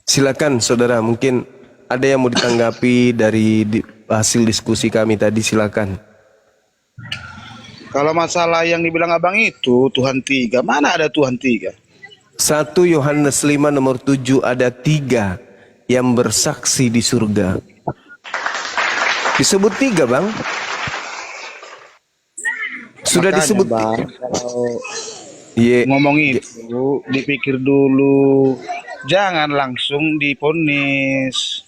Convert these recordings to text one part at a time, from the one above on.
Silakan saudara, mungkin ada yang mau ditanggapi dari hasil diskusi kami tadi, silakan. Kalau masalah yang dibilang abang itu Tuhan tiga, mana ada Tuhan tiga? 1 Yohanes 5 nomor 7 ada 3 yang bersaksi di surga. Disebut 3 bang. Sudah Makanya, disebut bang, kalau Ye, ngomong itu dipikir dulu, jangan langsung diponis.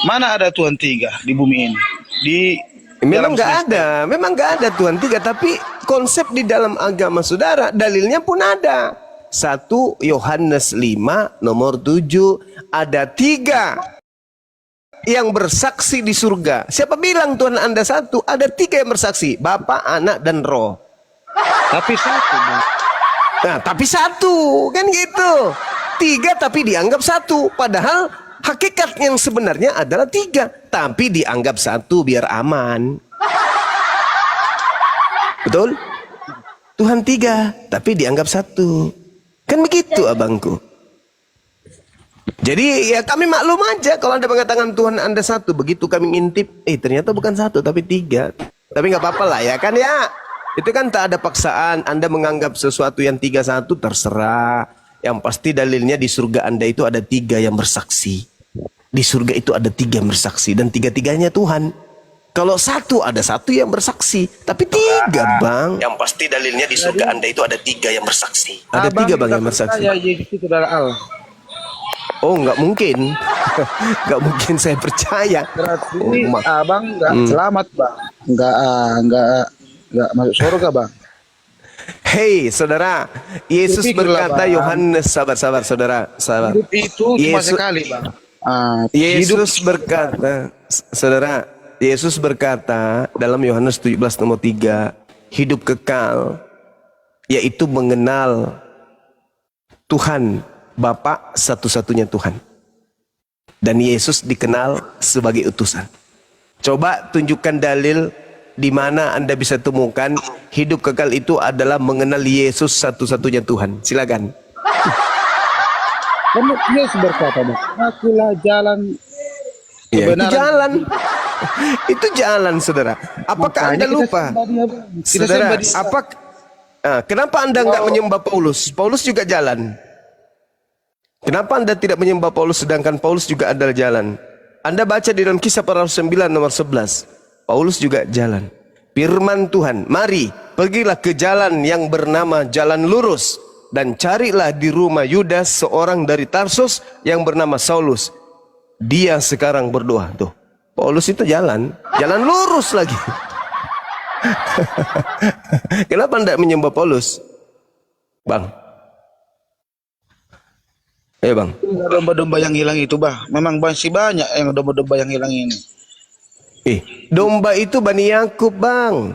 Mana ada Tuhan tiga di bumi ini? Di memang dalam nggak semesta. ada, memang nggak ada Tuhan 3, tapi konsep di dalam agama saudara, dalilnya pun ada. 1 Yohanes 5 nomor 7 ada 3 yang bersaksi di surga. Siapa bilang Tuhan Anda 1? Ada 3 yang bersaksi, Bapa, Anak, dan Roh. Tapi satu, bang. Nah, tapi 1 kan gitu. 3 tapi dianggap 1, padahal hakikat yang sebenarnya adalah 3, tapi dianggap 1 biar aman. Betul? Tuhan 3 tapi dianggap 1. Kan begitu abangku. Jadi ya kami maklum aja kalau Anda mengatakan Tuhan Anda 1, begitu kami ngintip, ternyata bukan 1 tapi 3. Tapi nggak apa-apa lah ya kan ya. Itu kan tak ada paksaan. Anda menganggap sesuatu yang 3-1 terserah. Yang pasti dalilnya di surga Anda itu ada 3 yang bersaksi. Di surga itu ada 3 yang bersaksi dan 3-tiganya Tuhan. Kalau 1 ada 1 yang bersaksi, tapi 3 bang. Yang pasti dalilnya di surga Anda itu ada 3 yang bersaksi. Ada 3 bang yang bersaksi. Ya, Yesus itu adalah Allah. Oh nggak mungkin, nggak mungkin saya percaya. Berarti Oh, abang nggak selamat, bang. Nggak masuk surga, bang. Hei saudara, Yesus Berpikirlah, berkata, Bang. Yohanes, sabar sabar. Hidup itu cuma Yesus, sekali, bang. Hidup Yesus berkata, saudara, Yesus berkata dalam Yohanes 17 nomor 3, hidup kekal, yaitu mengenal Tuhan, Bapa satu-satunya Tuhan. Dan Yesus dikenal sebagai utusan. Coba tunjukkan dalil di mana Anda bisa temukan hidup kekal itu adalah mengenal Yesus satu-satunya Tuhan. Silakan. Kamu Yesus berkata, bang, akulah jalan Ya, itu kebenaran. jalan. Itu jalan, saudara. Apakah Anda Makanya kita lupa? sembah dia, Bang. Kita Saudara, sembah dia. kenapa Anda nggak menyembah Paulus? Paulus juga jalan. Kenapa Anda tidak menyembah Paulus sedangkan Paulus juga adalah jalan? Anda baca di dalam Kisah Para Rasul 9 nomor 11. Paulus juga jalan. Firman Tuhan, mari pergilah ke jalan yang bernama jalan lurus dan carilah di rumah Yudas seorang dari Tarsus yang bernama Saulus. Dia sekarang berdoa. Tuh, Paulus itu jalan lurus lagi. Kenapa Anda menyembah Paulus, Bang? Ayo bang. Domba-domba yang hilang itu, bang. Memang masih banyak yang domba-domba yang hilang ini. Domba itu Bani Yakub bang.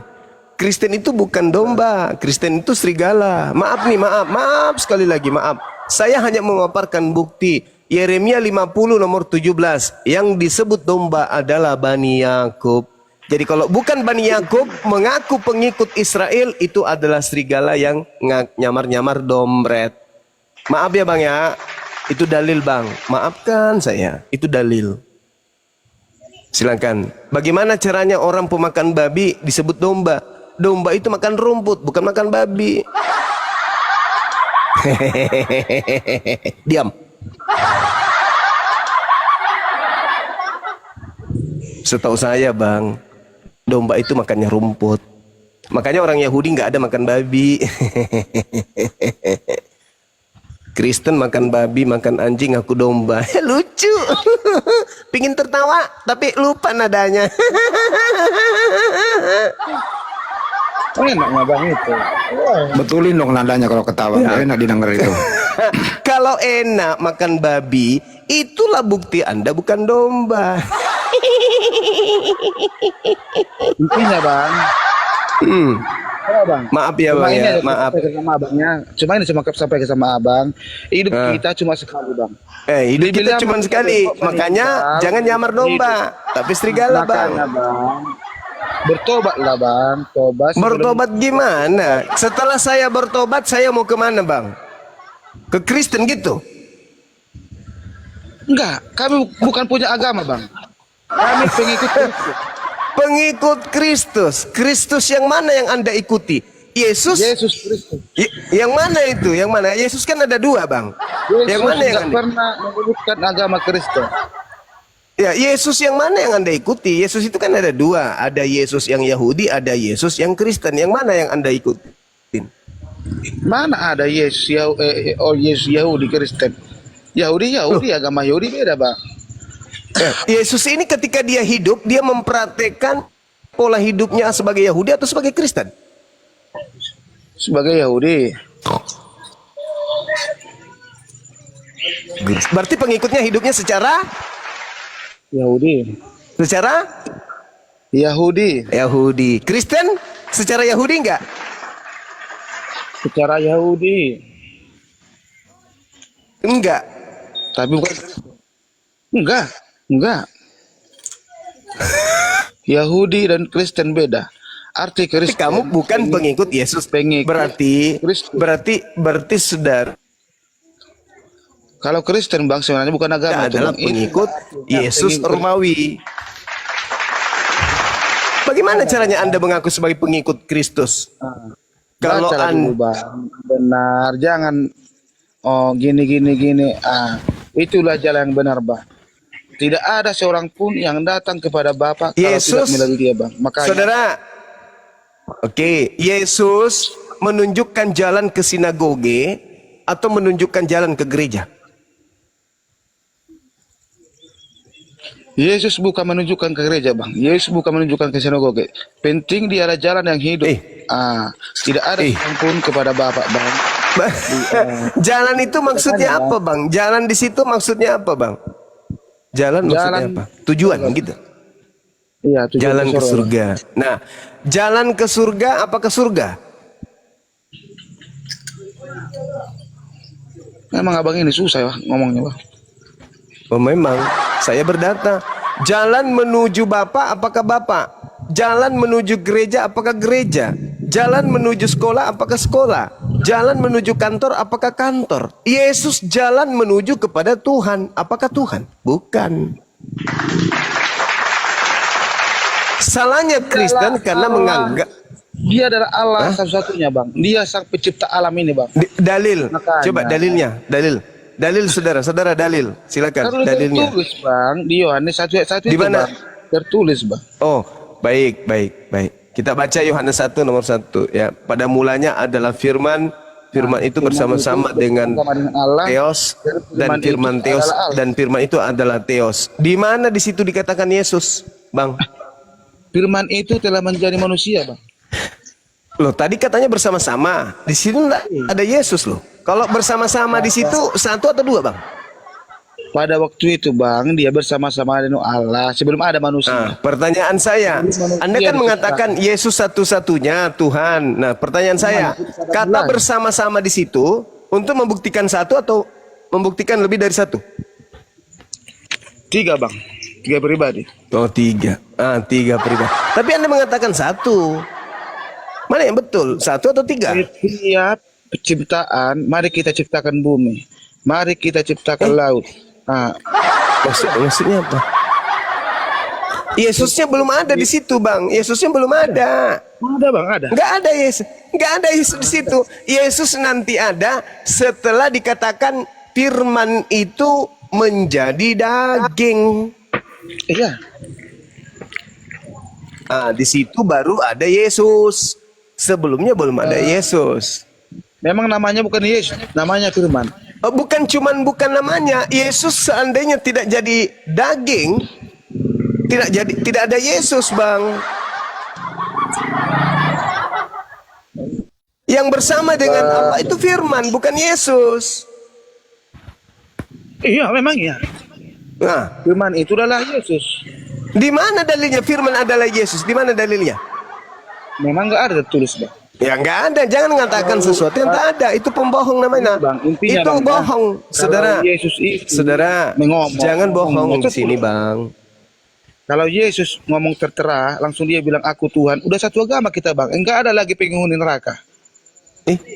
Kristen itu bukan domba. Kristen itu serigala. Maaf nih, maaf sekali lagi, maaf. Saya hanya memaparkan bukti. Yeremia 50 nomor 17. Yang disebut domba adalah Bani Yakub. Jadi kalau bukan Bani Yakub mengaku pengikut Israel, itu adalah serigala yang nyamar-nyamar dompet. Maaf ya bang ya. Itu dalil bang, maafkan saya, itu dalil. Silakan. Bagaimana caranya orang pemakan babi disebut domba? Domba itu makan rumput, bukan makan babi. Diam. Setahu saya bang, domba itu makannya rumput. Makanya orang Yahudi nggak ada makan babi. Kristen makan babi, makan anjing, aku domba. Lucu. Pingin tertawa, tapi lupa nadanya. Enak nggak, bang, itu? Betulin dong nadanya kalau ketawa. Nggak enak didengar itu. Kalau enak makan babi, itulah bukti Anda bukan domba. Intinya, bang. Ya, bang. Maaf ya Cuma bang ini ya, aja maaf. sampai sama abangnya. Cuma ini cuma sampai ke sama abang. Hidup kita cuma sekali, bang. Hidup kita Dibilang cuma manusia sekali, besok makanya meninggal, jangan nyamar domba, tapi serigala bang. Makanya, bang. Bertobatlah, bang. Tobat. Bertobat gimana? Setelah saya bertobat, saya mau kemana bang? Ke Kristen gitu? Enggak, kami bukan punya agama, Bang. Kami pengikut Kristus. Pengikut Kristus. Kristus yang mana yang Anda ikuti? Yesus? Yesus Kristus. Yang mana itu? Yang mana? Yesus kan ada dua, Bang. Yesus Yang mana yang tidak Anda? pernah menyebutkan agama Kristen. Ya, Yesus yang mana yang Anda ikuti? Yesus itu kan ada dua. Ada Yesus yang Yahudi, ada Yesus yang Kristen. Yang mana yang Anda ikutin? Mana ada Yesus Yesus Yahudi Kristen? Yahudi agama Yahudi beda, Bang. Yesus ini ketika dia hidup, dia mempraktekkan pola hidupnya sebagai Yahudi atau sebagai Kristen? Sebagai Yahudi. Berarti pengikutnya hidupnya secara Yahudi. Yahudi. Kristen secara Yahudi enggak? Secara Yahudi. Enggak. Tapi bukan Kristen. Enggak. Yahudi dan Kristen beda. Arti Kristen. Kamu bukan pengikut Yesus. Pengikut Berarti Kristus. berarti saudara Kalau Kristen, Bang, sebenarnya bukan agama, adalah Bang. pengikut Yesus pengikut. Romawi. Bagaimana caranya Anda mengaku sebagai pengikut Kristus? Kalau Bacalah dulu, Bang. Benar, jangan gini. Itulah jalan yang benar, Bang. Tidak ada seorang pun yang datang kepada Bapa kalau Yesus, tidak melalui dia, Bang. Makanya saudara, Yesus menunjukkan jalan ke sinagoge atau menunjukkan jalan ke gereja? Yesus bukan menunjukkan ke gereja, Bang. Yesus bukan menunjukkan ke sinagoge. Penting dia ada jalan yang hidup. Tidak ada seorang pun kepada Bapa, Bang. Jalan itu maksudnya apa, Bang? Jalan di situ maksudnya apa, Bang? Jalan maksudnya apa? Tujuan gitu. Iya, tujuan Jalan ke surga. Nah, jalan ke surga apa ke surga? Memang abang ini susah ya ngomongnya, Bang. Oh, memang saya berdata. Jalan menuju Bapa apakah Bapa? Jalan menuju gereja apakah gereja? Jalan menuju sekolah apakah sekolah? Jalan menuju kantor apakah kantor? Yesus jalan menuju kepada Tuhan. Apakah Tuhan? Bukan. Salahnya Kristen karena menganggap Dia adalah Allah satu-satunya, Bang. Dia sang pencipta alam ini, Bang. dalil. Makanya. Coba dalilnya, dalil saudara dalil. Silakan Karena dalilnya. tertulis, Bang, di Yohanes 1:1 Di itu, mana? Bang. Tertulis, Bang. Oh, baik. Kita baca Yohanes 1 nomor 1 ya. Pada mulanya adalah firman, firman itu bersama-sama dengan Allah, Theos dan firman itu Theos adalah Allah. dan firman itu adalah Theos. Di mana di situ dikatakan Yesus, Bang? Firman itu telah menjadi manusia, Bang. Loh, tadi katanya bersama-sama. Di sini enggak ada Yesus loh. Kalau bersama-sama di situ satu atau dua, Bang? Pada waktu itu, Bang, dia bersama-sama dengan Allah sebelum ada manusia. Nah, pertanyaan saya, Anda kan mengatakan Yesus satu-satunya Tuhan. Nah, pertanyaan saya, kata bersama-sama di situ untuk membuktikan satu atau membuktikan lebih dari satu? 3, Bang. 3 pribadi. Oh, 3. 3 pribadi. Tapi Anda mengatakan satu. Mana yang betul? 1 atau 3? Setiap penciptaan, mari kita ciptakan bumi. Mari kita ciptakan laut. Maksudnya apa? Yesusnya belum ada di situ, Bang. Yesusnya belum ada. Ada, Bang, ada. Nggak ada Yesus. Nggak ada Yesus di situ. Yesus nanti ada setelah dikatakan firman itu menjadi daging. Iya. Di situ baru ada Yesus. Sebelumnya belum ada Yesus. Memang namanya bukan Yesus, namanya firman. Bukan namanya. Yesus seandainya tidak jadi daging, tidak ada Yesus, Bang. Yang bersama dengan Allah itu firman, bukan Yesus. Iya, memang iya. Nah, Firman itu adalah Yesus. di mana dalilnya firman adalah Yesus? Di mana dalilnya? Memang nggak ada tertulis, Bang. Ya nggak ada. Jangan mengatakan sesuatu yang tak ada. Itu pembohong namanya. Bang, intinya, Itu Bang, bohong, saudara. Kalau Yesus itu Saudara, ngomong, jangan bohong di ngomong sini, Bang. Kalau Yesus ngomong tertera, langsung dia bilang aku Tuhan. Udah satu agama kita, Bang. Enggak ada lagi penghuni neraka.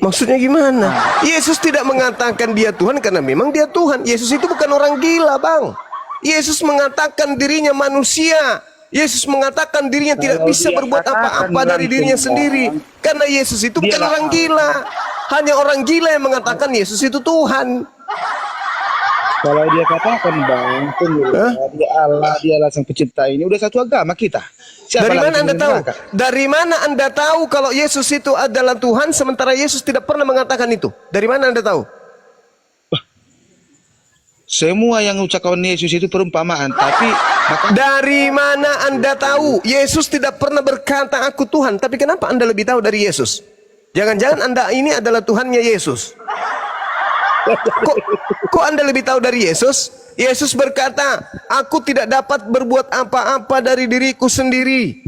Maksudnya gimana? Yesus tidak mengatakan dia Tuhan karena memang dia Tuhan. Yesus itu bukan orang gila, Bang. Yesus mengatakan dirinya manusia. Yesus mengatakan dirinya tidak bisa dia berbuat katakan apa-apa dari langsung, dirinya Bang. sendiri. Karena Yesus itu bukan Dialah orang gila. Hanya orang gila yang mengatakan Yesus itu Tuhan. Kalau dia katakan Bang, tunggu, dia Allah, dialah sang pencipta ini, udah satu agama kita. Siapa Dari lagi mana Anda yang tahu? neraka? Dari mana Anda tahu kalau Yesus itu adalah Tuhan sementara Yesus tidak pernah mengatakan itu? Dari mana Anda tahu? Semua yang ucapkan Yesus itu perumpamaan, tapi Dari mana Anda tahu? Yesus tidak pernah berkata aku Tuhan, tapi kenapa Anda lebih tahu dari Yesus? Jangan-jangan Anda ini adalah Tuhannya Yesus. Kok Anda lebih tahu dari Yesus? Yesus berkata, aku tidak dapat berbuat apa-apa dari diriku sendiri.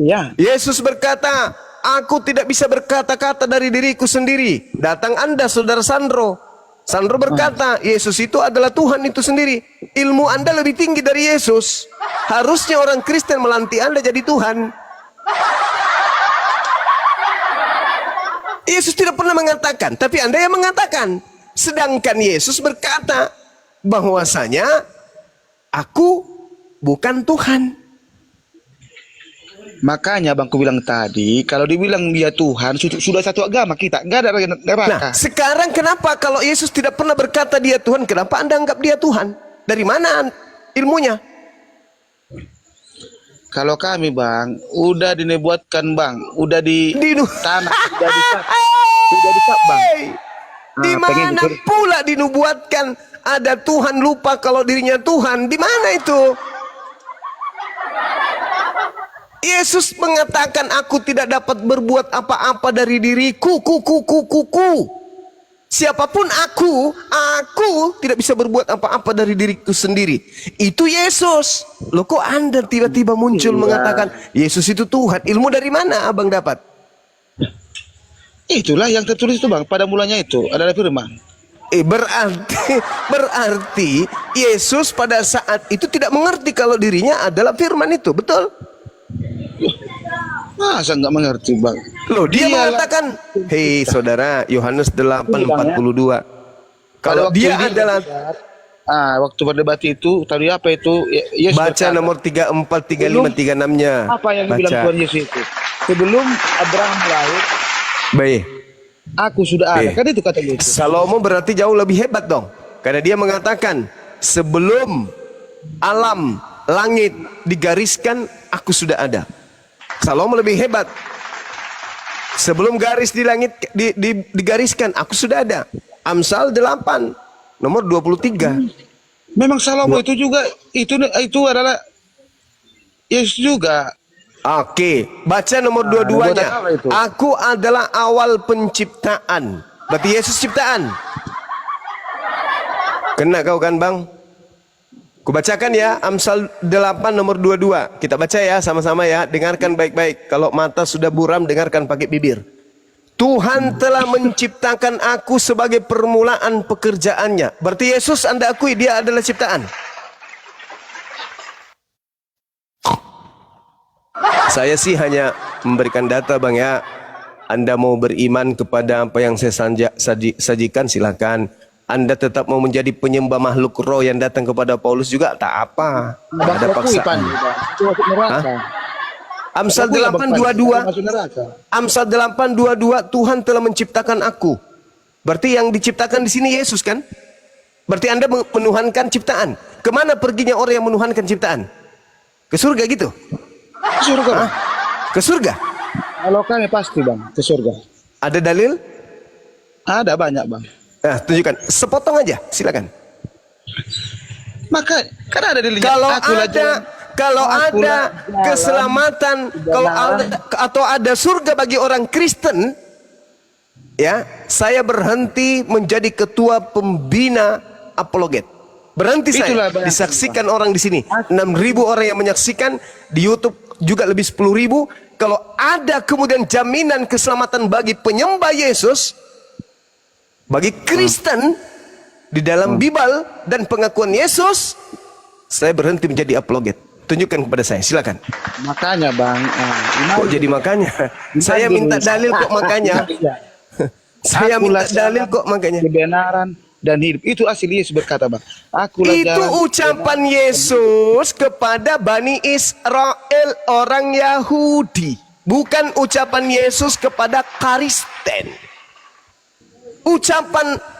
ya, Yesus berkata, aku tidak bisa berkata-kata dari diriku sendiri. Datang Anda, Saudara Sandro. Sandro berkata, Yesus itu adalah Tuhan itu sendiri. Ilmu Anda lebih tinggi dari Yesus. Harusnya orang Kristen melantik Anda jadi Tuhan. Yesus tidak pernah mengatakan, tapi Anda yang mengatakan. Sedangkan Yesus berkata bahwasanya aku bukan Tuhan. makanya Bang, ku bilang tadi, kalau dibilang dia Tuhan, sudah satu agama kita, nggak ada neraka. Nah, sekarang kenapa kalau Yesus tidak pernah berkata dia Tuhan, kenapa Anda anggap dia Tuhan? Dari mana ilmunya? Kalau kami Bang, udah dinebuatkan Bang, udah di tanah, udah disap Bang. Di mana pula dinubuatkan ada Tuhan lupa kalau dirinya Tuhan? Di mana itu? Yesus mengatakan aku tidak dapat berbuat apa-apa dari diriku. Siapapun aku tidak bisa berbuat apa-apa dari diriku sendiri. Itu Yesus. Loh, kok Anda tiba-tiba muncul mengatakan Yesus itu Tuhan? Ilmu dari mana Abang dapat? Itulah yang tertulis itu Bang, pada mulanya itu adalah firman. Berarti Yesus pada saat itu tidak mengerti kalau dirinya adalah firman itu, betul? Masa nggak mengerti Bang? Loh, dia mengatakan, hei saudara, Yohanes 8:42. Kalau dia adalah waktu berdebat itu tadi apa itu? Yesus baca berkata, nomor 34, 35, 36-nya. apa yang dibilang Baca. Tuhan Yesus itu? Sebelum Abraham lahir, Baik. aku sudah ada. Kan itu kata Yesus. Salomo berarti jauh lebih hebat dong. Karena dia mengatakan, sebelum alam langit digariskan, aku sudah ada. Salomo lebih hebat. Sebelum garis di langit digariskan, aku sudah ada. Amsal 8 nomor 23. Memang Salomo itu juga itu adalah Yesus juga. Oke, baca nomor 22-nya. Aku adalah awal penciptaan. Berarti Yesus ciptaan. Kena kau kan Bang? Kubacakan ya, Amsal 8 nomor 22. Kita baca ya sama-sama ya. Dengarkan baik-baik. Kalau mata sudah buram, dengarkan pakai bibir. Tuhan telah menciptakan aku sebagai permulaan pekerjaannya. Berarti Yesus Anda akui dia adalah ciptaan. Saya sih hanya memberikan data Bang ya. Anda mau beriman kepada apa yang saya sajikan silakan. Anda tetap mau menjadi penyembah makhluk roh yang datang kepada Paulus juga tak apa. Ada paksaan. Amsal 8:22. Amsal 8:22 Tuhan telah menciptakan aku. Berarti yang diciptakan di sini Yesus kan? Berarti Anda menuhankan ciptaan. Kemana perginya orang yang menuhankan ciptaan? Ke surga gitu? Ke surga. Ke surga? Kalau kami pasti Bang, ke surga. Ada dalil? Ada banyak Bang. Nah, tunjukkan. Sepotong aja, silakan. Maka kan ada di Kalau ada keselamatan, atau ada surga bagi orang Kristen, ya, saya berhenti menjadi ketua pembina apologet. Berhenti saya. Disaksikan orang di sini. 6.000 orang yang menyaksikan, di YouTube juga lebih 10.000. Kalau ada kemudian jaminan keselamatan bagi penyembah Yesus, bagi Kristen di dalam Bible dan pengakuan Yesus, saya berhenti menjadi apologet. Tunjukkan kepada saya, silakan. Makanya Bang, Kok jadi makanya? Saya minta dalil kok makanya. Saya minta Akulah dalil jalan, kok makanya. kebenaran dan hidup. Itu asli Yesus berkata, Bang. Akulah Itu jalan, ucapan Yesus kepada Bani Israel orang Yahudi. Bukan ucapan Yesus kepada Kristen.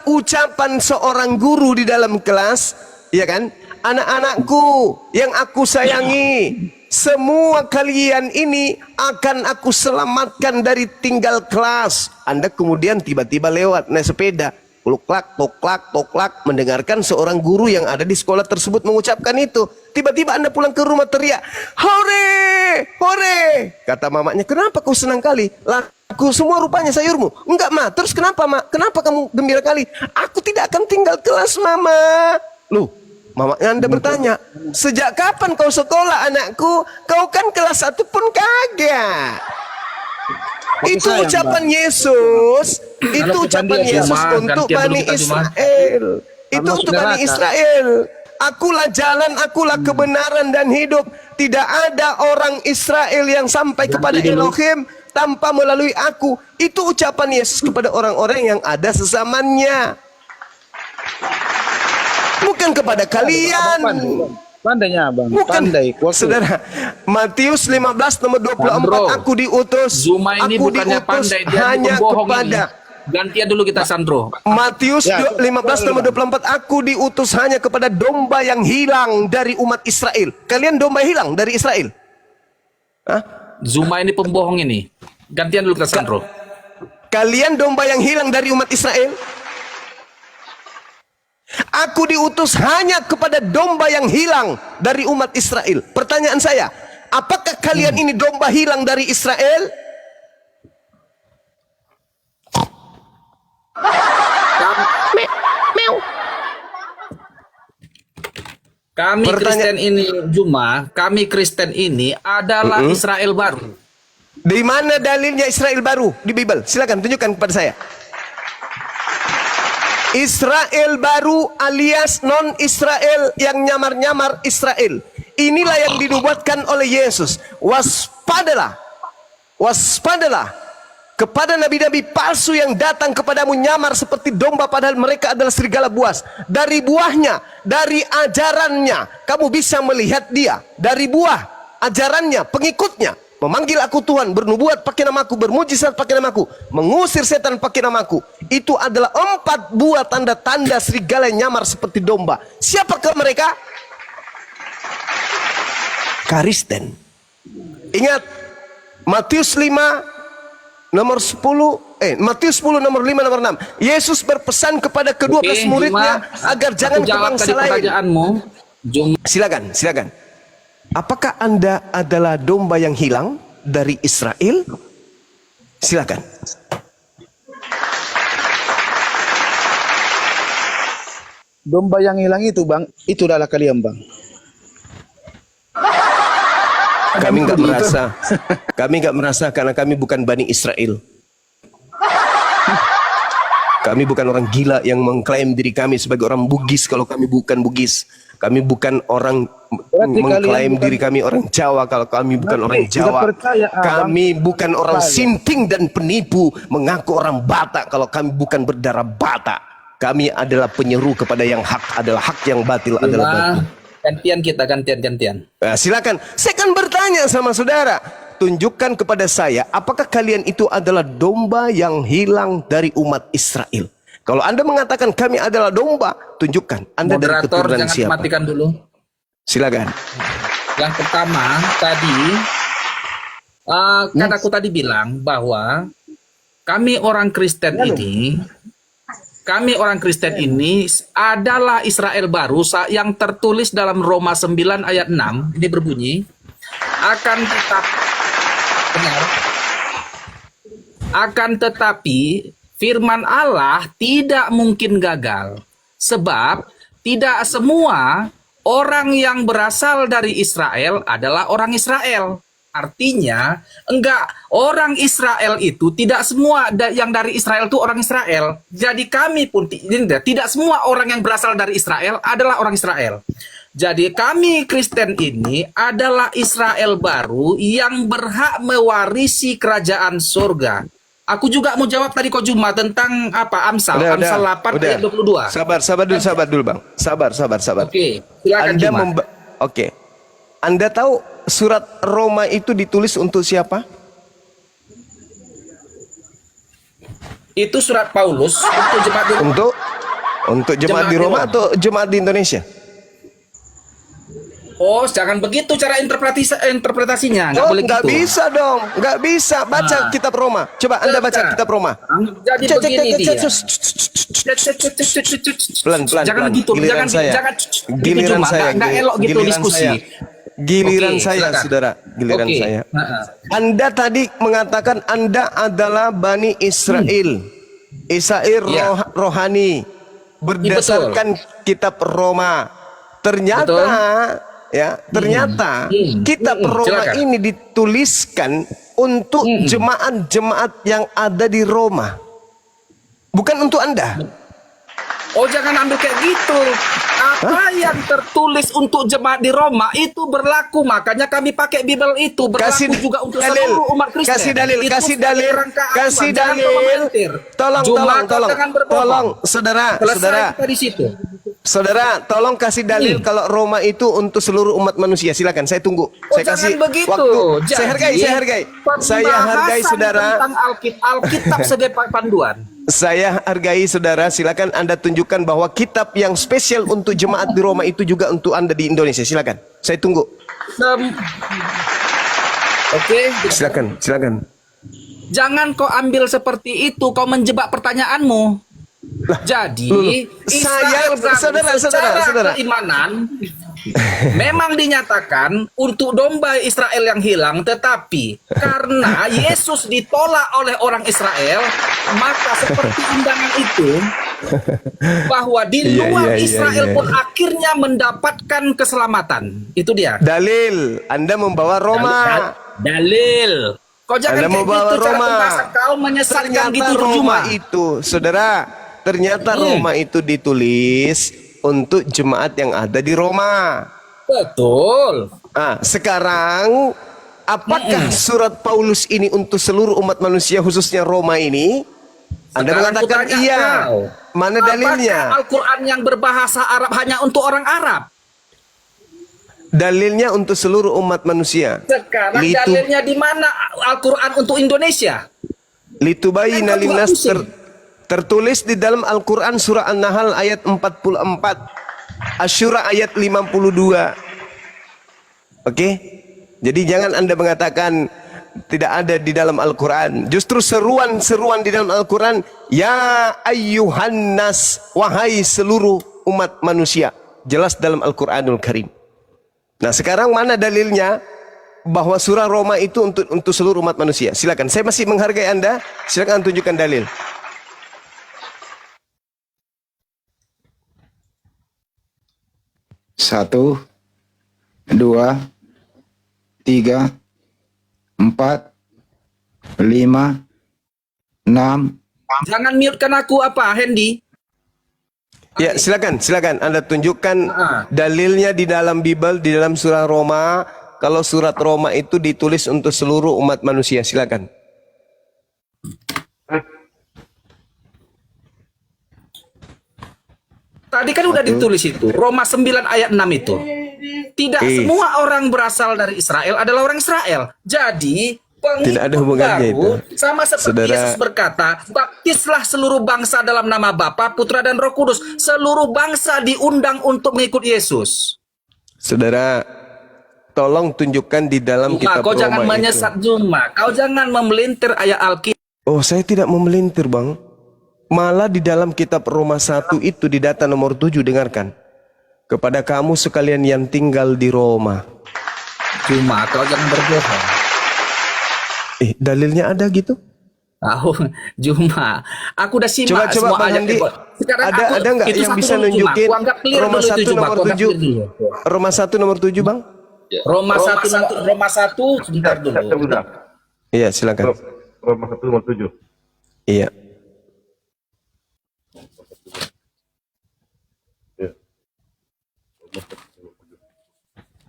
Ucapan seorang guru di dalam kelas, ya kan? Anak-anakku yang aku sayangi, semua kalian ini akan aku selamatkan dari tinggal kelas. Anda kemudian tiba-tiba lewat naik sepeda, toklak, toklak, toklak, mendengarkan seorang guru yang ada di sekolah tersebut mengucapkan itu. Tiba-tiba Anda pulang ke rumah teriak, hore, hore. Kata mamanya, kenapa kau senang kali? Lah, aku semua rupanya sayurmu. Enggak, Ma. Terus kenapa, Ma? Kenapa kamu gembira kali? Aku tidak akan tinggal kelas, Mama. Loh, mamanya Anda bertanya, sejak kapan kau sekolah, anakku? Kau kan kelas 1 pun kagak. Itu sayang, ucapan Yesus. Itu Kalau ucapan kita Yesus Jumat, untuk gantian dulu Bani kita Jumat. Israel. Itu masuk untuk Bani neraka. Israel. Akulah jalan, akulah kebenaran dan hidup. Tidak ada orang Israel yang sampai kepada Elohim tanpa melalui aku. Itu ucapan Yesus kepada orang-orang yang ada sesamanya. Bukan kepada kalian. Pandainya, Bang. Bukan, Pandai. saudara. Matius 15 nomor 24, Sandro, aku diutus. Zuma ini aku bukannya diutus pandai, dia hanya pembohong kepada ini. Gantian dulu kita, Sandro. Matius Ya, 15 nomor 24, aku diutus hanya kepada domba yang hilang dari umat Israel. Kalian domba hilang dari Israel? Hah? Zuma ini pembohong ini. Gantian dulu kita, Sandro. Kalian domba yang hilang dari umat Israel? Aku diutus hanya kepada domba yang hilang dari umat Israel. Pertanyaan saya, apakah kalian ini domba hilang dari Israel? Kami Kristen ini, Juma, kami Kristen ini adalah Israel baru. Di mana dalilnya Israel baru di Bible? Silakan tunjukkan kepada saya. Israel baru alias non-Israel yang nyamar-nyamar Israel. Inilah yang dinubuatkan oleh Yesus. Waspadalah. Waspadalah kepada nabi-nabi palsu yang datang kepadamu nyamar seperti domba padahal mereka adalah serigala buas. Dari buahnya, dari ajarannya kamu bisa melihat dia. Dari buah ajarannya, pengikutnya. Memanggil aku Tuhan, bernubuat pakai namaku, bermujizat pakai namaku, mengusir setan pakai namaku. Itu adalah 4 buah tanda-tanda serigala yang nyamar seperti domba. Siapakah mereka? Kristen. Ingat Matius 5 nomor 10, Matius 10 nomor 5 nomor 6. Yesus berpesan kepada ke-12 muridnya agar jangan ke bangsa lain. Pertanyaanmu, Juma. Silakan, silakan. Apakah Anda adalah domba yang hilang dari Israel? Silakan. Domba yang hilang itu, Bang, itu adalah kalian, Bang. Kami nggak merasa, karena kami bukan Bani Israel. Kami bukan orang gila yang mengklaim diri kami sebagai orang Bugis kalau kami bukan Bugis. Kami bukan orang Berarti mengklaim kalian diri kami orang Jawa kalau kami bukan orang tidak Jawa. percaya, Abang. Kami bukan orang sinting dan penipu mengaku orang Batak kalau kami bukan berdarah Batak. Kami adalah penyeru kepada yang hak adalah hak, yang batil adalah batil. Gantian kita, gantian. Nah, silakan. Saya akan bertanya sama saudara. Tunjukkan kepada saya, apakah kalian itu adalah domba yang hilang dari umat Israel? Kalau Anda mengatakan kami adalah domba, tunjukkan Anda dari Moderator, keturunan jangan siapa? matikan dulu. Silakan. Yang pertama tadi, kan aku tadi bilang bahwa kami orang Kristen ini, adalah Israel baru yang tertulis dalam Roma 9 ayat 6. Ini berbunyi, akan tetapi firman Allah tidak mungkin gagal, sebab tidak semua orang yang berasal dari Israel adalah orang Israel. Artinya, enggak, orang Israel itu tidak semua yang dari Israel itu orang Israel. Jadi kami pun tidak semua orang yang berasal dari Israel adalah orang Israel. Jadi kami Kristen ini adalah Israel baru yang berhak mewarisi kerajaan surga. Aku juga mau jawab tadi kau Juma tentang apa Amsal, Amsal 8 ayat 22. Sabar dulu Bang. Sabar. Oke, silakan Anda Juma. Oke. Anda tahu surat Roma itu ditulis untuk siapa? Itu surat Paulus untuk jemaat di Roma. Untuk jemaat di Roma atau jemaat di Indonesia? Oh, jangan begitu cara interpretasinya. Nggak boleh Nggak gitu. bisa dong, nggak bisa. Baca kitab Roma. Coba Anda baca kitab Roma. Jadi begini dia. Pelan. Jangan gitu, Giliran saya. jangan Giliran Juma. saya. Nggak elok gitu Giliran diskusi. saya. Giliran Oke, saya, silakan. saudara. Giliran Oke. saya. Anda tadi mengatakan Anda adalah Bani Israel. Israel Ya. rohani. Berdasarkan kitab Roma. Ternyata kitab Roma Silakan. ini dituliskan untuk jemaat-jemaat yang ada di Roma. Bukan untuk Anda. Oh, jangan ambil kayak gitu. Apa yang tertulis untuk jemaat di Roma itu berlaku, makanya kami pakai Bible itu berlaku juga untuk seluruh umat Kristen. Kasih dalil, Itu kasih sebagai dalil, rangka acuan. kasih Jangan kau dalil. memelintir. Juma, kau jangan berbohong. Tolong, saudara, Selesai kita di situ. saudara, tolong kasih dalil kalau Roma itu untuk seluruh umat manusia. Silakan, saya tunggu. Saya kasih jangan begitu. waktu. Jadi, Saya hargai. Saya hargai pembahasan saudara. tentang Alkitab sebagai panduan. Saya hargai saudara. Silakan Anda tunjukkan bahwa kitab yang spesial untuk jemaat di Roma itu juga untuk Anda di Indonesia. Silakan. Saya tunggu. Oke. Silakan. Jangan kau ambil seperti itu, kau menjebak pertanyaanmu. Jadi, saudara. Keimanan memang dinyatakan untuk domba Israel yang hilang, tetapi karena Yesus ditolak oleh orang Israel, maka seperti undangan itu bahwa di luar Israel pun akhirnya mendapatkan keselamatan. Itu dia. Dalil. Anda membawa Roma. Dalil. Kau jangan Anda mau bawa gitu cara Roma. pembahasan kau menyesatkan Ternyata gitu Roma Juma. itu, saudara. Ternyata Roma itu ditulis untuk jemaat yang ada di Roma. Betul. Sekarang apakah surat Paulus ini untuk seluruh umat manusia khususnya Roma ini? Anda Sekarang mengatakan kutanya iya. kau. Mana dalilnya? Apakah Al-Quran yang berbahasa Arab hanya untuk orang Arab? Dalilnya untuk seluruh umat manusia. Sekarang dalilnya di mana Al-Quran untuk Indonesia? Litubayina Kan kau linnas pusing. tertulis di dalam Al-Quran surah An-Nahl ayat 44, Asy-Syura ayat 52. Oke? Jadi jangan Anda mengatakan tidak ada di dalam Al-Quran. Justru seruan-seruan di dalam Al-Quran, ya ayyuhan nas, wahai seluruh umat manusia. Jelas dalam Al-Quranul Karim. Nah, sekarang mana dalilnya bahwa surah Roma itu untuk seluruh umat manusia? Silakan. Saya masih menghargai Anda. Silakan tunjukkan dalil. Satu, dua, tiga, empat, lima, enam. Jangan mute-kan aku apa, Hendy? Ya, silakan. Anda tunjukkan dalilnya di dalam Bible, di dalam surah Roma. Kalau surat Roma itu ditulis untuk seluruh umat manusia. Silakan. Tadi kan udah ditulis itu, Roma 9 ayat 6 itu. Tidak semua orang berasal dari Israel adalah orang Israel. Jadi, Tidak ada hubungannya baru, itu. sama seperti Saudara. Yesus berkata, baptislah seluruh bangsa dalam nama Bapa, Putra dan Roh Kudus. Seluruh bangsa diundang untuk mengikut Yesus. Saudara, tolong tunjukkan di dalam Juma, kitab kau Roma jangan itu. menyesat Juma. Kau jangan memelintir ayat Alkitab. Oh, saya tidak memelintir, Bang. Malah di dalam kitab Roma 1 itu di data nomor 7, dengarkan. Kepada kamu sekalian yang tinggal di Roma. Juma, kau jangan berbohong. Dalilnya ada gitu? Tahu, Juma. Aku udah simak Coba semua Bang ayat. Handi, Sekarang ada nggak itu yang satu bisa dulu, Juma. nunjukin Aku anggap clear Roma dulu itu, 1 Juma. nomor Aku anggap 7? clear dulu. Roma 1 nomor 7, Bang? Roma 1 sebentar dulu. Iya, silakan. Roma 1 nomor 7. Iya.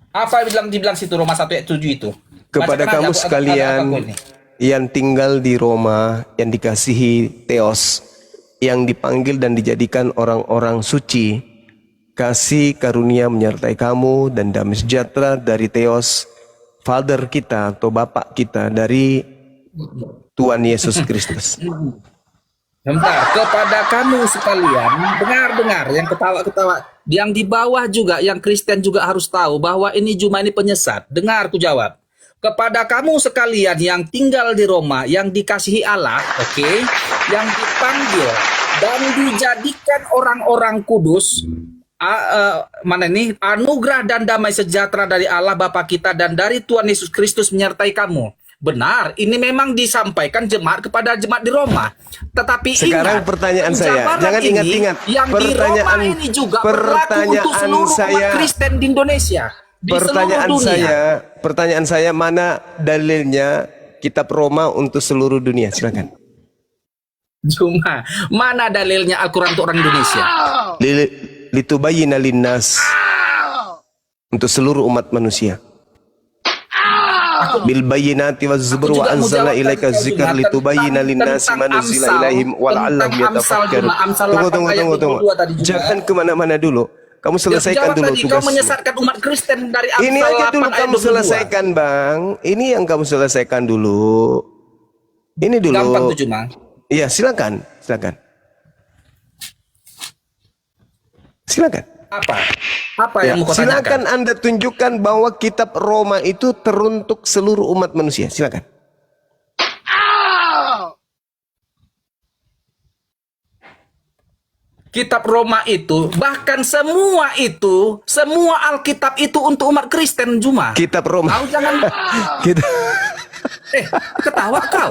Apa dibilang situ Roma 1 ayat 7 itu? Kepada Bacakan kamu aja, sekalian, aku ini. yang tinggal di Roma, yang dikasihi Theos, yang dipanggil dan dijadikan orang-orang suci, kasih karunia menyertai kamu dan damai sejahtera dari Theos, Father kita atau Bapak kita, dari Tuhan Yesus Kristus. Bentar, kepada kamu sekalian, dengar yang ketawa-ketawa, yang di bawah juga, yang Kristen juga harus tahu bahwa ini cuma ini penyesat. Dengar, aku jawab. Kepada kamu sekalian yang tinggal di Roma, yang dikasihi Allah, oke, yang dipanggil dan dijadikan orang-orang kudus, anugerah dan damai sejahtera dari Allah Bapa kita dan dari Tuhan Yesus Kristus menyertai kamu. Benar, ini memang disampaikan jemaat kepada jemaat di Roma. Tetapi sekarang ingat, pertanyaan saya, penjabaran jangan ini ingat-ingat. yang di Roma ini juga berlaku untuk seluruh umat Kristen di Indonesia. Di Pertanyaan saya, mana dalilnya kitab Roma untuk seluruh dunia? Silakan. Cuma mana dalilnya Al-Quran untuk orang Indonesia? Litubayyina linnas, untuk seluruh umat manusia. Bil bayyinati waz zubur wa anzalna ilaika dzikra litubayyina linnasi ma nuzila ilaihim wa la'allahum yatafakkarun. Tunggu. Jangan kemana-mana dulu. Kamu selesaikan dulu tugas. Kau menyesatkan umat Kristen dari Amsal. Ini aja dulu 8 kamu selesaikan, Bang. Ini yang kamu selesaikan dulu. Ini dulu. Gampang tuh cuma. Iya, silakan. Apa yang mau kau silakan tanyakan? Anda tunjukkan bahwa kitab Roma itu teruntuk seluruh umat manusia. Silakan. Kitab Roma itu, bahkan semua Alkitab itu untuk umat Kristen cuma. Kitab Roma. Kau jangan ketawa kau.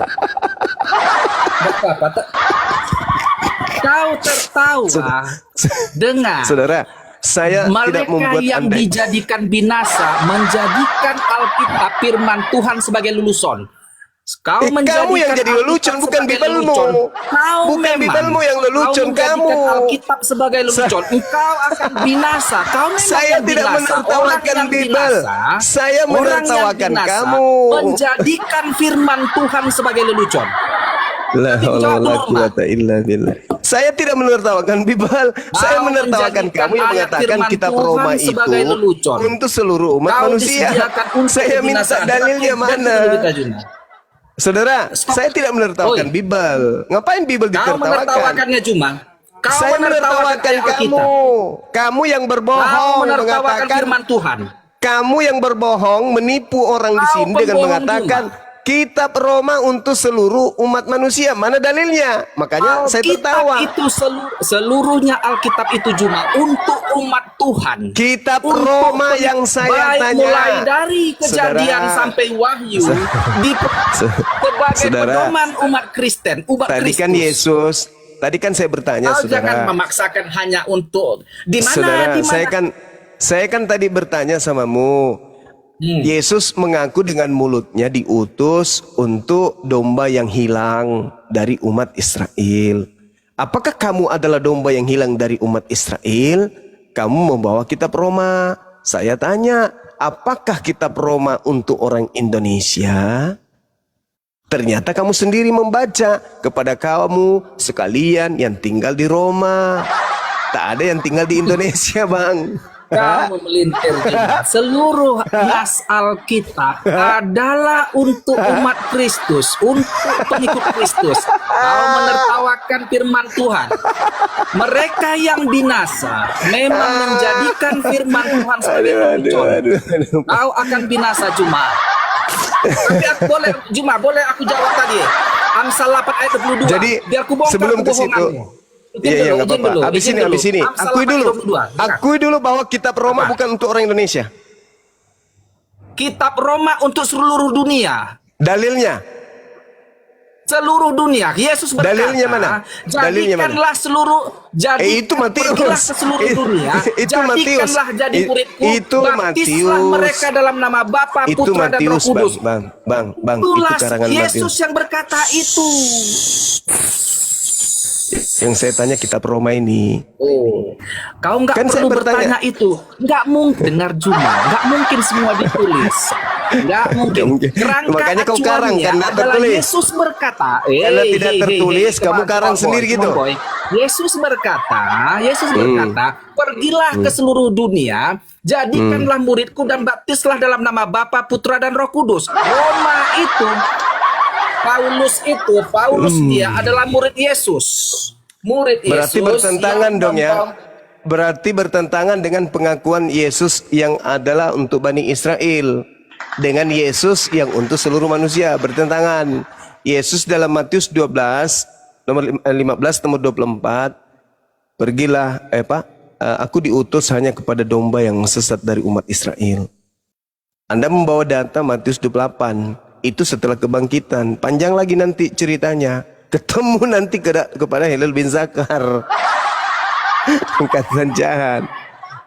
Kau tertawa. Dengar. Saudara, saya tidak Mereka membuat yang Anda dijadikan binasa menjadikan Alkitab firman Tuhan sebagai lulusan. kamu yang jadi lelucon, bukan Bibelmu. Bukan Bibelmu yang lelucon, kamu. Alkitab sebagai lelucon. Engkau akan binasa. Kau memang Saya yang tidak binasa. menertawakan Bibel. Saya menertawakan kamu. Menjadikan firman Tuhan sebagai lelucon. La haula wala quwata illa billah. Saya tidak menertawakan Bibel. Saya menertawakan kamu yang mengatakan kitab Roma itu untuk seluruh umat manusia. Saya minta dalilnya mana? Saudara, saya tidak menertawakan Bibel. Ngapain Bibel Kau ditertawakan? menertawakannya cuma. Saya menertawakan kamu. Kamu yang berbohong menertawakan mengatakan firman Tuhan. Kamu yang berbohong menipu orang di sini dengan mengatakan kitab Roma untuk seluruh umat manusia. Mana dalilnya? Makanya saya tertawa. Itu seluruhnya Alkitab itu cuma untuk umat Tuhan. Kitab Roma yang saya tanya, mulai dari Kejadian sampai Wahyu sebagai pedoman umat Kristen, umat tadi Kristus. kan Yesus, tadi kan saya bertanya, Kau saudara. jangan memaksakan hanya untuk di mana? Saudara, saya kan tadi bertanya samamu. Yesus mengaku dengan mulutnya diutus untuk domba yang hilang dari umat Israel. Apakah kamu adalah domba yang hilang dari umat Israel? Kamu membawa kitab Roma. Saya tanya, apakah kitab Roma untuk orang Indonesia? Ternyata kamu sendiri membaca, kepada kamu sekalian yang tinggal di Roma. Tak ada yang tinggal di Indonesia, Bang. Kamu melintir juga. Seluruh nas Alkitab adalah untuk umat Kristus, untuk pengikut Kristus. Kau menertawakan firman Tuhan. Mereka yang binasa memang menjadikan firman Tuhan sebagai lelucon. Kau akan binasa cuma. Tapi aku boleh aku jawab tadi. Amsal 8 ayat 22. Jadi biar aku bongkar sebelum ke situ. Iya, nggak apa-apa. Habis ini. Akui dulu bahwa kitab Roma bukan untuk orang Indonesia. Kitab Roma untuk seluruh dunia. Dalilnya? Seluruh dunia. Yesus berkata, dalilnya mana? Jadikanlah seluruh itu Matius. Ke seluruh dunia. Itu Matius. Jadikanlah jadi muridku. Itu Baptislah Matius. mereka dalam nama Bapa, Putra dan Roh Kudus. Bang, Itulah itu karangan Yesus Matius yang berkata itu. Yang saya tanya kitab Roma ini. Kau nggak perlu bertanya itu. Nggak mungkin dengar cuma. Nggak mungkin semua ditulis. Nggak mungkin. mungkin. Kerangka Makanya kau karang, acuannya kan nggak adalah tertulis. Yesus berkata, Karena tidak tertulis, kamu karang sendiri gitu. Yesus berkata, pergilah ke seluruh dunia, jadikanlah muridku dan baptislah dalam nama Bapa, Putra dan Roh Kudus. Paulus dia adalah murid Yesus. Berarti bertentangan dong ya. Berarti bertentangan dengan pengakuan Yesus yang adalah untuk Bani Israel dengan Yesus yang untuk seluruh manusia. Bertentangan. Yesus dalam Matius 12 nomor 15 nomor 24, pergilah aku diutus hanya kepada domba yang sesat dari umat Israel. Anda membawa data Matius 28, itu setelah kebangkitan. Panjang lagi nanti ceritanya. Ketemu nanti kepada Hilal bin Zakar. Angkatan jahat.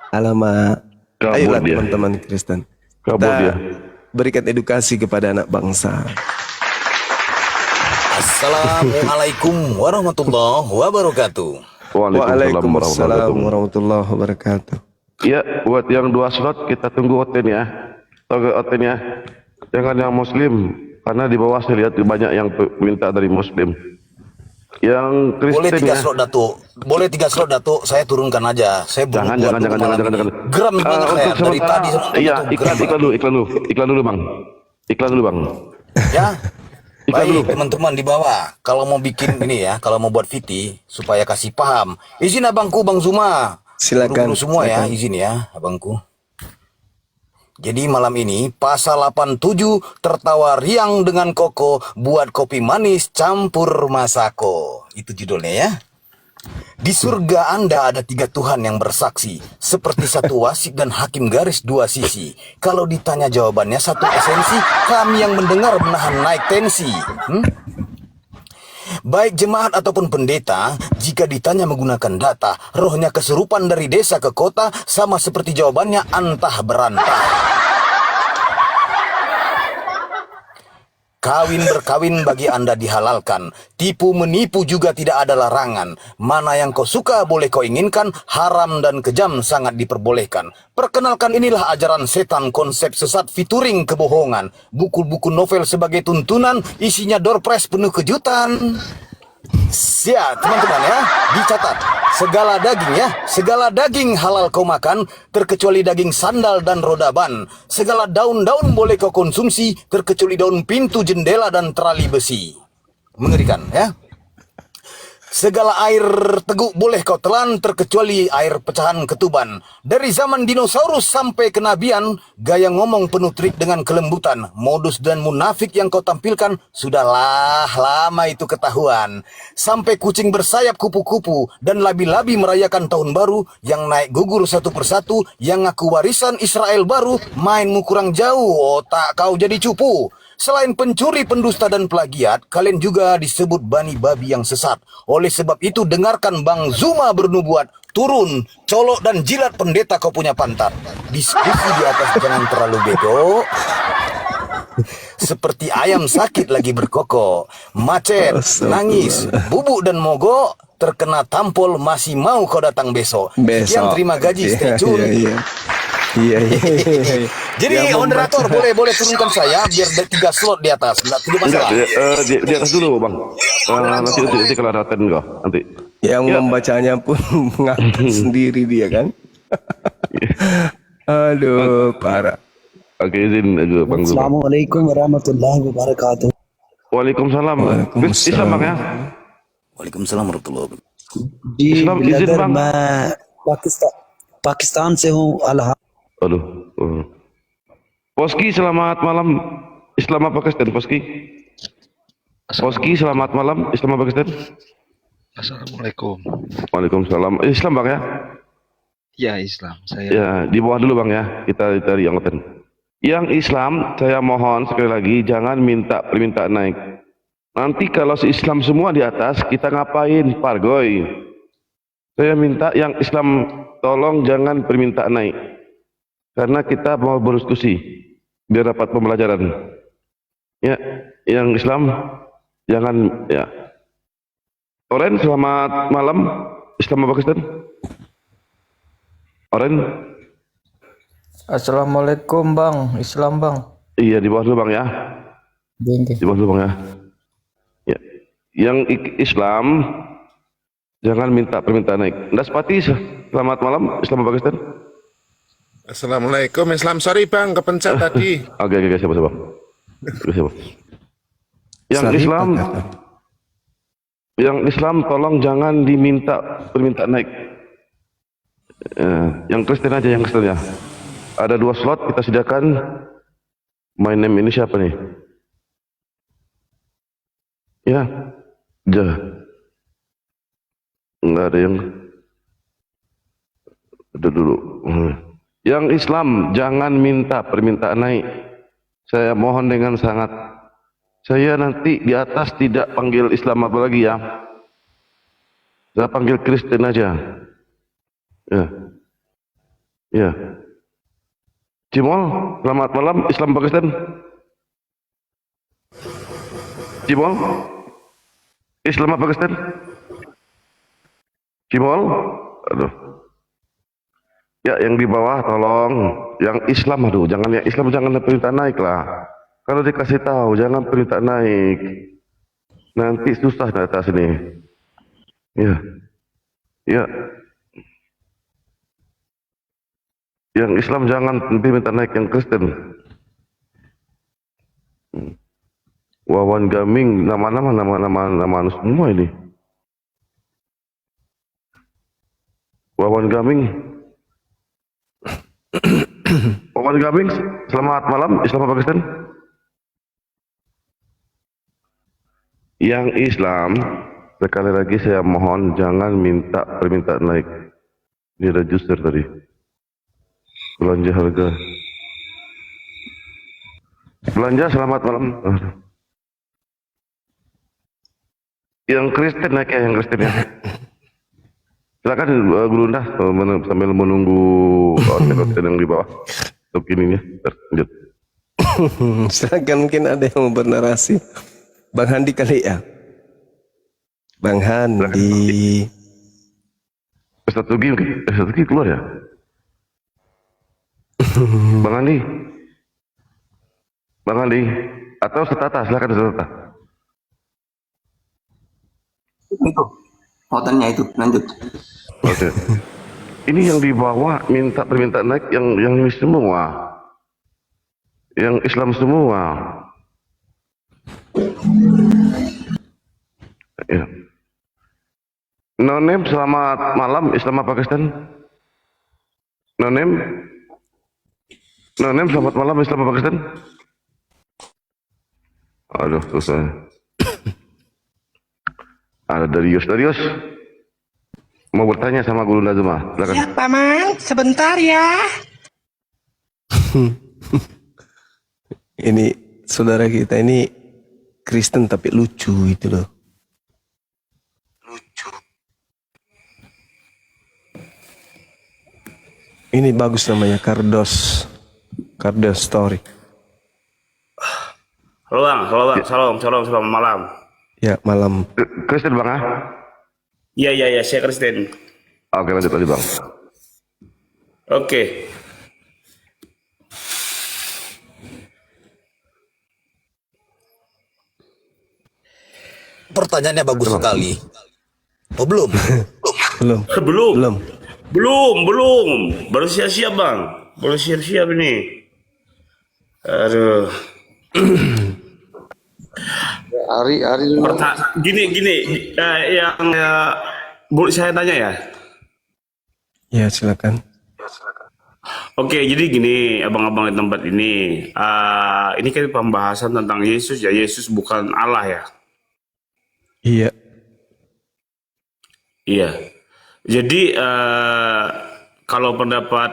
Alamak. Kabur Ayolah dia. teman-teman Kristen. Kabur dia. Berikan edukasi kepada anak bangsa. Assalamualaikum warahmatullahi wabarakatuh. Waalaikumsalam warahmatullahi wabarakatuh. Ya, buat yang 2 slot kita tunggu oten ya. Tunggu oten ya. Jangan yang muslim, karena di bawah saya lihat banyak yang minta dari muslim. Yang Boleh Kristen 3 ya. slot Datuk. Boleh 3 slot Datuk. Saya turunkan aja. Saya belum Jangan, buat jangan, dulu jangan, malam jangan, ini. jangan. Geram banget saya Untuk dari tadi. Iya, geram iklan dulu bang. Iklan dulu bang. Ya. Iklan dulu. Baik teman-teman di bawah. Kalau mau bikin ini ya, kalau mau buat VT supaya kasih paham. Izin abangku Bang Zuma. Silakan, Guru-guru semua ya, silakan. izin ya abangku. Jadi malam ini pasal 87 tertawa riang dengan Koko buat kopi manis campur Masako. Itu judulnya ya. Di surga Anda ada 3 Tuhan yang bersaksi, seperti satu wasit dan hakim garis 2 sisi. Kalau ditanya jawabannya satu esensi, kami yang mendengar menahan naik tensi. Baik jemaat ataupun pendeta, jika ditanya menggunakan data, rohnya kesurupan dari desa ke kota, sama seperti jawabannya antah berantah. Kawin berkawin bagi Anda dihalalkan. Tipu menipu juga tidak ada larangan. Mana yang kau suka boleh kau inginkan. Haram dan kejam sangat diperbolehkan. Perkenalkan inilah ajaran setan, konsep sesat featuring kebohongan. Buku-buku novel sebagai tuntunan, isinya door prize penuh kejutan. Siap teman-teman ya, dicatat. Segala daging halal kau makan, terkecuali daging sandal dan roda ban. Segala daun-daun boleh kau konsumsi, terkecuali daun pintu, jendela dan terali besi. Mengerikan ya. Segala air teguk boleh kau telan, terkecuali air pecahan ketuban. Dari zaman dinosaurus sampai kenabian, gaya ngomong penuh trik dengan kelembutan. Modus dan munafik yang kau tampilkan, sudahlah lama itu ketahuan. Sampai kucing bersayap kupu-kupu, dan labi-labi merayakan tahun baru, yang naik gugur satu persatu, yang ngaku warisan Israel baru, mainmu kurang jauh, otak kau jadi cupu. Selain pencuri, pendusta, dan plagiat, kalian juga disebut bani babi yang sesat. Oleh sebab itu, dengarkan Bang Zuma bernubuat. Turun, colok, dan jilat pendeta kau punya pantat. Diskusi di atas jangan terlalu bego. Seperti ayam sakit lagi berkokok. Macet, nangis, bubuk, dan mogok. Terkena tampol, masih mau kau datang besok. Sekian, terima gaji, stay tune. Iya. Jadi moderator boleh turunkan saya biar ada 3 slot di atas, tidak masalah. Di atas dulu bang. Nanti kalau ada ten kok nanti. Yang membacanya pun mengaku sendiri dia kan. Aduh, parah. Oke, izin aja bang. Assalamualaikum warahmatullahi wabarakatuh. Waalaikumsalam. Islam bang ya. Waalaikumsalam warahmatullahi wabarakatuh. जी इस्लाम किस दिन ब्रदर बन- मैं पाकिस्तान से हूँ अल्लाह Aduh. Poski selamat malam. Islam apa Kristen Poski? Poski selamat malam. Islam apa Kristen? Assalamualaikum. Waalaikumsalam. Islam bang ya? Ya Islam. Saya Ya di bawah dulu bang ya. Kita cari yang oten. Yang Islam saya mohon sekali lagi jangan minta permintaan naik. Nanti kalau Islam semua di atas kita ngapain pargoy? Saya minta yang Islam tolong jangan permintaan naik. Karena kita mau berdiskusi biar dapat pembelajaran. Ya, yang Islam jangan ya. Oren selamat malam. Islam apa Kristen? Oren. Assalamualaikum bang, Islam bang. Iya, di bawah dulu Bang ya. Di bawah dulu Bang ya. Ya. Yang Islam jangan minta permintaan naik. Daspati, selamat malam Islam Pakistan. Assalamualaikum Islam. Sorry bang, kepencet tadi. Oke, siapa Bang? Siapa? Yang Syarif Islam, kata. yang Islam tolong jangan diminta permintaan naik. Yang Kristen aja, yang Kristen ya. Ada 2 slot kita sediakan. My name ini siapa nih? Ya, nggak ada yang. Ada dulu. Yang Islam jangan minta permintaan naik. Saya mohon dengan sangat. Saya nanti di atas tidak panggil Islam apa lagi ya. Saya panggil Kristen aja. Ya. Ya. Cimol, selamat malam Islam Pakistan. Cimol, Islam Pakistan. Cimol, aduh. Ya, yang di bawah tolong, yang Islam aduh, jangan yang Islam jangan perintah naik lah. Kalau dikasih tahu jangan perintah naik, nanti susah di atas ini. Ya, ya. Yang Islam jangan perintah naik, yang Kristen. Wawan Gaming, nama semua ini. Wawan Gaming. Wawan Gaming, selamat malam Islam Pakistan. Yang Islam, sekali lagi saya mohon jangan minta permintaan naik. Ini ada juster tadi. Belanja harga. Belanja selamat malam. Yang Kristen naik ya, yang Kristen ya. Silakan Guru Nda sambil menunggu organ yang di bawah. Untuk ininya, lanjut. Silakan, mungkin ada yang mau bernarasi. Bang Handi kali ya. Bang Handi. Ustaz Tugi keluar ya? Bang Andi. Bang Andi atau Setata, silakan Setata. Itu hotelnya itu, lanjut. Oke. Ini yang dibawa minta permintaan naik yang ini semua. Yang Islam semua. Ya. Nonem, selamat malam Islam Pakistan. Nonem, selamat malam Islam Pakistan. Aduh, susah. Ada Darius. Mau bertanya sama Guru Nazma. Silakan. Ya, Paman, sebentar ya. Ini saudara kita ini Kristen tapi lucu itu loh. Lucu. Ini bagus namanya Kardos Story. Halo bang, salam malam. Ya, malam. Kristen bang ah? Iya, saya Kristen. Oke, lanjut lagi bang. Oke. Pertanyaannya bagus sekali. Oh, belum? Belum. Baru siap-siap bang. Baru siap-siap ini. Aduh. Ari Gini, yang boleh saya tanya ya? Ya, silakan. Oke, jadi gini, abang-abang di tempat ini, ini kan pembahasan tentang Yesus ya. Yesus bukan Allah ya. Iya. Jadi kalau pendapat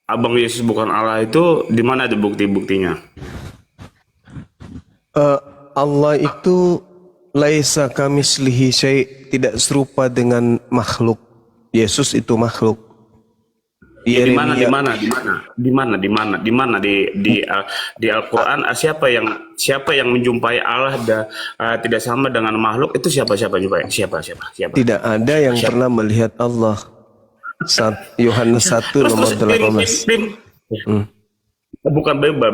abang Yesus bukan Allah itu di mana ada bukti-buktinya? Allah itu laisa kamislihi syai', tidak serupa dengan makhluk. Yesus itu makhluk. Di mana di Al-Qur'an siapa yang menjumpai Allah tidak sama dengan makhluk itu siapa jumpai? Siapa? Tidak ada yang pernah melihat Allah. Yohanes 1 nomor 18. Bukan bebel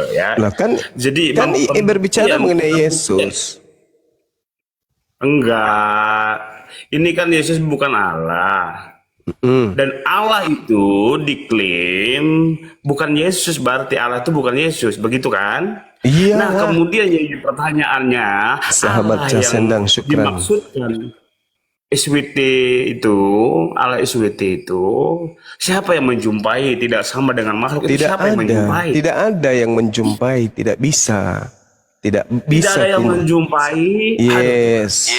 ya. Lah kan Jadi kan berbicara iya, mengenai Yesus. Enggak. Ini kan Yesus bukan Allah. Dan Allah itu diklaim bukan Yesus, berarti Allah itu bukan Yesus, begitu kan? Iya. Nah, kemudian jadi pertanyaannya, Sahabat Allah Jasendang, yang syukran. dimaksudkan SWT itu, Allah SWT itu, siapa yang menjumpai? Tidak sama dengan makhluk. Itu Tidak siapa yang menjumpai? tidak ada yang menjumpai, tidak bisa. Tidak bisa. Tidak ada yang Tin. menjumpai. Yes.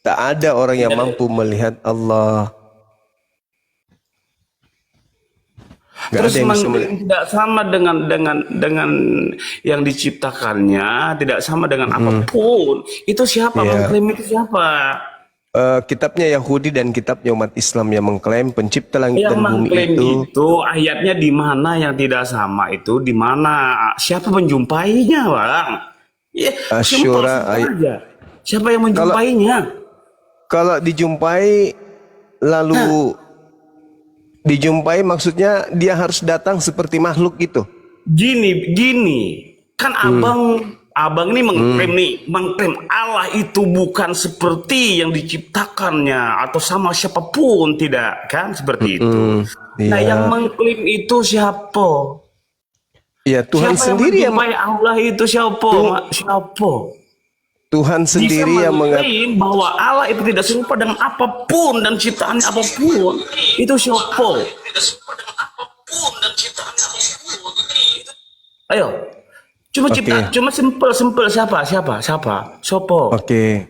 Tak ada orang yang mampu melihat Allah. Gak Terus ada yang bisa melihat. tidak sama dengan yang diciptakannya, tidak sama dengan apapun. Itu siapa? Iya. Mengklaim itu siapa? Kitabnya Yahudi dan kitabnya umat Islam yang mengklaim pencipta langit Yang dan bumi mengklaim itu. itu ayatnya di mana yang tidak sama itu di mana? Siapa menjumpainya, Bang? Ya, Asyura aja. Siapa yang menjumpainya? Kalau dijumpai lalu dijumpai maksudnya dia harus datang seperti makhluk gitu. Gini, kan abang ini mengklaim Allah itu bukan seperti yang diciptakannya atau sama siapapun, tidak kan seperti itu. Nah, Iya. yang mengklaim itu siapa? Ya Tuhan Siapa sendiri yang menjumpai Allah itu siapa? Siapa? Tuhan sendiri yang mengatakan mengklaim bahwa Allah itu tidak serupa dengan apapun dan ciptaan apapun. Itu siapa? Ayo. Cuma simpel siapa? Sopo. Oke.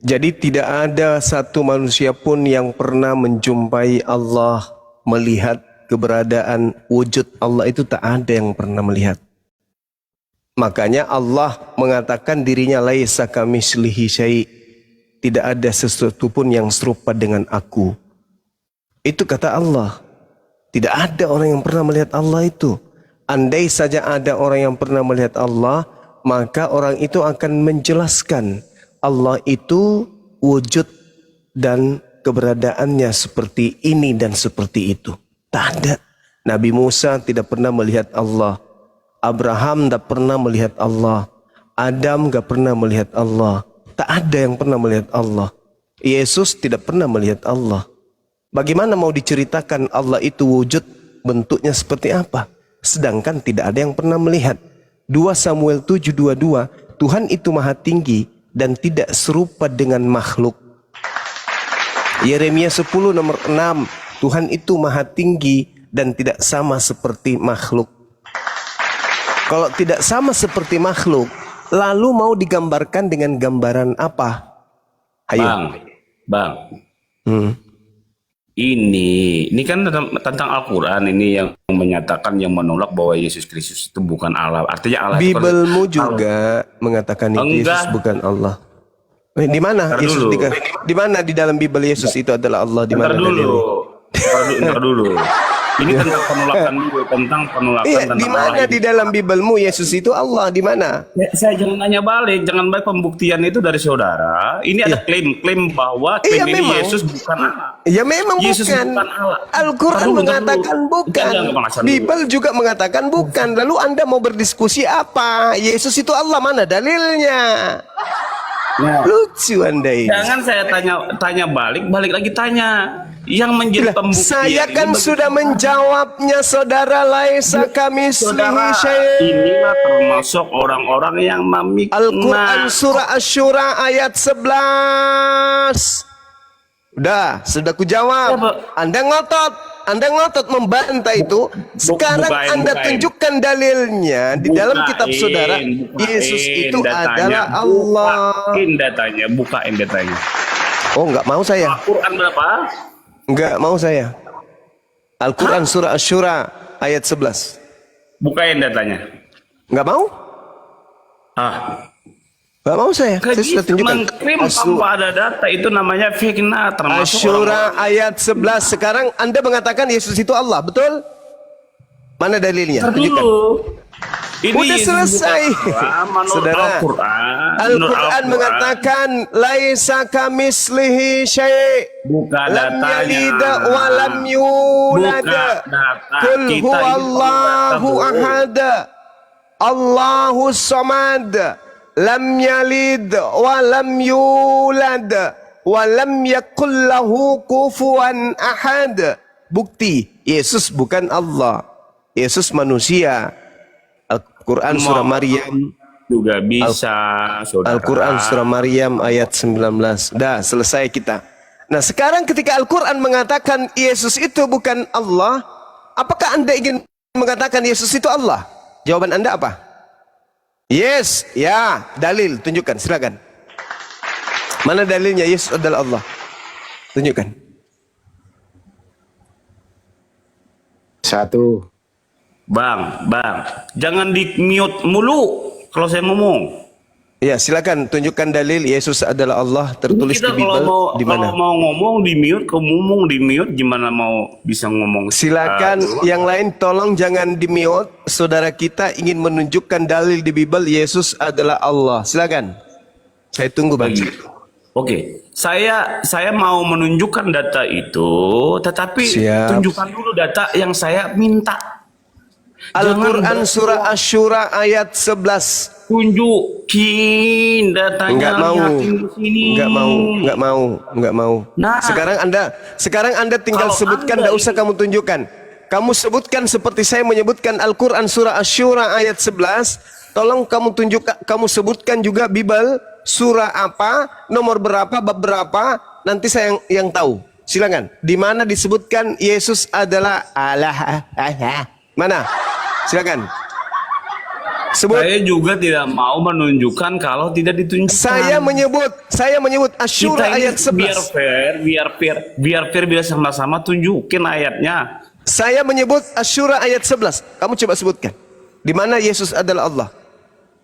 Jadi tidak ada satu manusia pun yang pernah menjumpai Allah, melihat keberadaan wujud Allah itu, tak ada yang pernah melihat. Makanya Allah mengatakan dirinya laisa kamitslihi syai'. Tidak ada sesuatu pun yang serupa dengan aku. Itu kata Allah. Tidak ada orang yang pernah melihat Allah itu. Andai saja ada orang yang pernah melihat Allah, maka orang itu akan menjelaskan Allah itu wujud dan keberadaannya seperti ini dan seperti itu. Tak ada. Nabi Musa tidak pernah melihat Allah. Abraham tak pernah melihat Allah. Adam tak pernah melihat Allah. Tak ada yang pernah melihat Allah. Yesus tidak pernah melihat Allah. Bagaimana mau diceritakan Allah itu wujud, bentuknya seperti apa? Sedangkan tidak ada yang pernah melihat. 2 Samuel 7:22, Tuhan itu maha tinggi dan tidak serupa dengan makhluk. Yeremia 10 nomor 6, Tuhan itu maha tinggi dan tidak sama seperti makhluk. Kalau tidak sama seperti makhluk, lalu mau digambarkan dengan gambaran apa? Ayo. Bang. Ini kan tentang Al-Quran ini yang menyatakan, yang menolak bahwa Yesus Kristus itu bukan Allah. Artinya Allah itu Bibelmu juga mengatakan itu Yesus bukan Allah. Di mana Yesus di mana di dalam Bibel Yesus itu adalah Allah? Di mana Ntar dulu. Ini tentang penolakan dulu, tentang di mana di dalam Bibelmu Yesus itu Allah? Di mana? Saya jangan nanya balik, jangan balik pembuktian itu dari saudara. Ini ada klaim bahwa klaim ini memang. Yesus bukan Allah. Ya memang Yesus bukan. bukan Allah. Al-Quran mengatakan bukan. Bibel juga mengatakan bukan. Lalu Anda mau berdiskusi apa? Yesus itu Allah, mana dalilnya? Nah, lucu Anda ini. Jangan saya tanya balik lagi tanya. Yang menjadi pembuktian. Saya kan sudah menjawabnya, saudara. Laisa kamitslihi syai'. Inilah termasuk orang-orang yang memikirkan Al-Quran surah Asy-Syura ayat 11. Sudah ku jawab. Anda ngotot membantah itu. Sekarang Anda tunjukkan dalilnya di dalam kitab saudara. Yesus itu adalah Allah. Bukain datanya. Oh, enggak mau saya. Al-Quran berapa? Enggak mau saya. Al-Quran surah Asy-Syura ayat 11. Bukain datanya. Enggak mau? Enggak mau saya. Saya sudah tunjukkan. Mengklaim tanpa ada data itu namanya fitnah, termasuk Asy-Syura ayat 11. Sekarang Anda mengatakan Yesus itu Allah, betul? Mana dalilnya? Tunjukkan. Udah selesai. Menurut Saudara, Al-Quran. Al-Quran mengatakan laisa kamislihi syai'. Buka Lam datanya. yalida wa lam yulad. Buka data. Qul Kita ini huwallahu perlu data, ahad. Allahu samad. Lam yalid wa lam yulad wa lam yakul lahu kufuwan ahad. Bukti, Yesus bukan Allah. Yesus manusia. Al-Quran surah Maryam juga bisa, saudara. Al-Quran surah Maryam ayat 19. Dah selesai kita. Nah sekarang ketika Al-Quran mengatakan Yesus itu bukan Allah, apakah Anda ingin mengatakan Yesus itu Allah? Jawaban Anda apa? Yes, ya, dalil, tunjukkan, silakan. Mana dalilnya Yesus adalah Allah? Tunjukkan. Satu. Bang, jangan di-mute mulu kalau saya ngomong. Ya, silakan tunjukkan dalil Yesus adalah Allah tertulis Kita di Bible di mana? Kalau mau ngomong di-mute, kalau ngomong di-mute, gimana mau bisa ngomong? Silakan yang lain tolong jangan di-mute. Saudara kita ingin menunjukkan dalil di Bible Yesus adalah Allah. Silakan. Saya tunggu, Bang. Oke, saya mau menunjukkan data itu, tetapi Siap. tunjukkan dulu data yang saya minta. Al-Quran surah Asy-Syura ayat 11. Tunjukin datanya. Enggak mau. lihatin di sini. Enggak mau. Nah, Sekarang Anda tinggal kalau sebutkan, Anda enggak usah kamu tunjukkan. Kamu sebutkan seperti saya menyebutkan Al-Quran surah Asy-Syura ayat 11. Tolong kamu tunjukkan, kamu sebutkan juga Bible surah apa, nomor berapa, bab berapa, nanti saya yang tahu. Silakan. Di mana disebutkan Yesus adalah Allah? Mana? Silakan. Sebut. saya juga tidak mau menunjukkan kalau tidak ditunjukkan. Saya menyebut Asy-Syura Kita ini ayat 11. biar fair bila sama-sama tunjukin ayatnya. Saya menyebut Asy-Syura ayat 11. Kamu coba sebutkan. Di mana Yesus adalah Allah?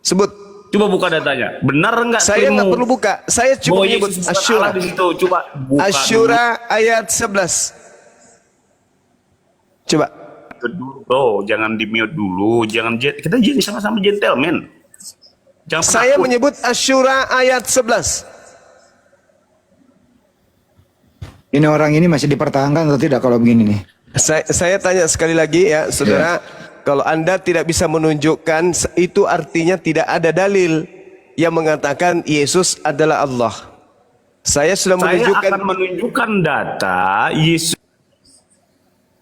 Sebut. Coba buka datanya. Benar enggak? Saya nggak perlu buka. Saya cuma menyebut Asy-Syura. Coba buka. Asy-Syura ayat 11. Coba. Dulu, bro, jangan di mute dulu, kita jadi sama-sama gentleman. Jangan Saya penakut. menyebut Asy-Syura ayat 11. Ini orang ini masih dipertahankan atau tidak kalau begini nih? Saya tanya sekali lagi ya, saudara. Kalau Anda tidak bisa menunjukkan, itu artinya tidak ada dalil yang mengatakan Yesus adalah Allah. Saya sudah menunjukkan. Saya akan menunjukkan data Yesus.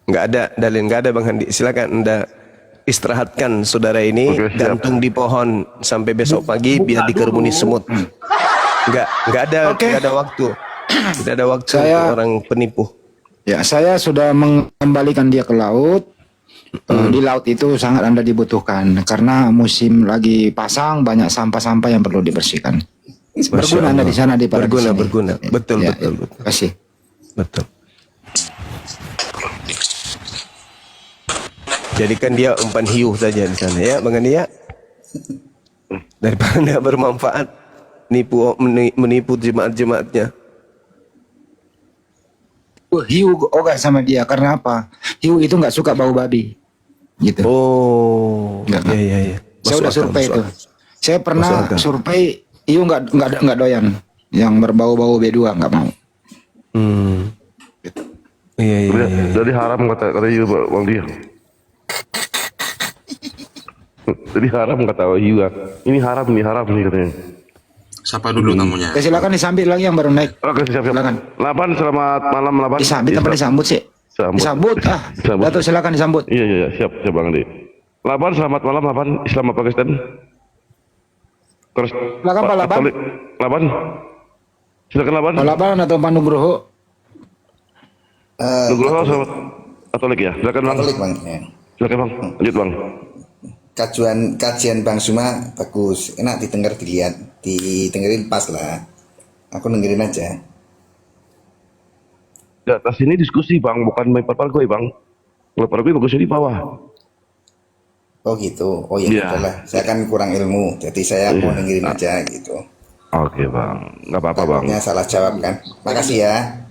Nggak ada dalil, nggak ada Bang Handi. Silakan Anda istirahatkan saudara ini. Oke, siap. Gantung di pohon sampai besok pagi biar dikerumuni semut. Nggak ada waktu. Tidak ada waktu untuk orang penipu. Ya, saya sudah mengembalikan dia ke laut. Di laut itu sangat Anda dibutuhkan karena musim lagi pasang, banyak sampah-sampah yang perlu dibersihkan. Berguna Anda di sana di Berguna. Betul. Terima kasih. Betul. Jadikan dia umpan hiu saja di sana ya, Bang Andi ya. Daripada tidak bermanfaat menipu jemaat-jemaatnya. Hiu ogah sama dia karena apa? Hiu itu nggak suka bau babi, gitu. Oh, iya. Saya udah survei itu. Saya pernah survei hiu nggak doyan, yang berbau-bau B2 nggak mau. Gitu. Iya. Jadi haram kata Yu Bang dia. Jadi haram kata Yu. Ini haram nih katanya. Siapa dulu tamunya? Ya, silakan disambit lagi yang baru naik. Oke, siap. Silakan. Lapan, selamat malam Lapan. Disambit apa disambut sih? Disambut. Disambut. Datuk silakan disambut. Iya, siap Bang Andi. Lapan, selamat malam Lapan, Islam apa Kristen? Terus Silakan Pak Lapan. Lapan. Silakan Lapan. Pak Lapan atau Pak Nugroho? Nugroho sama Katolik ya. Silakan Bang. Katolik Bang. Silakan Bang. Lanjut Bang. Kajian Bang Suma bagus, enak didengerin pas lah. Aku dengerin aja. Di atas ini diskusi Bang, bukan main pargoy Bang. Kalau pargoy bagusnya di bawah. Oh gitu. Oh iya, udahlah. Saya kan kurang ilmu, jadi saya mau dengerin aja gitu. Oke Bang, nggak apa-apa Bang. Takutnya salah jawab kan. Makasih ya.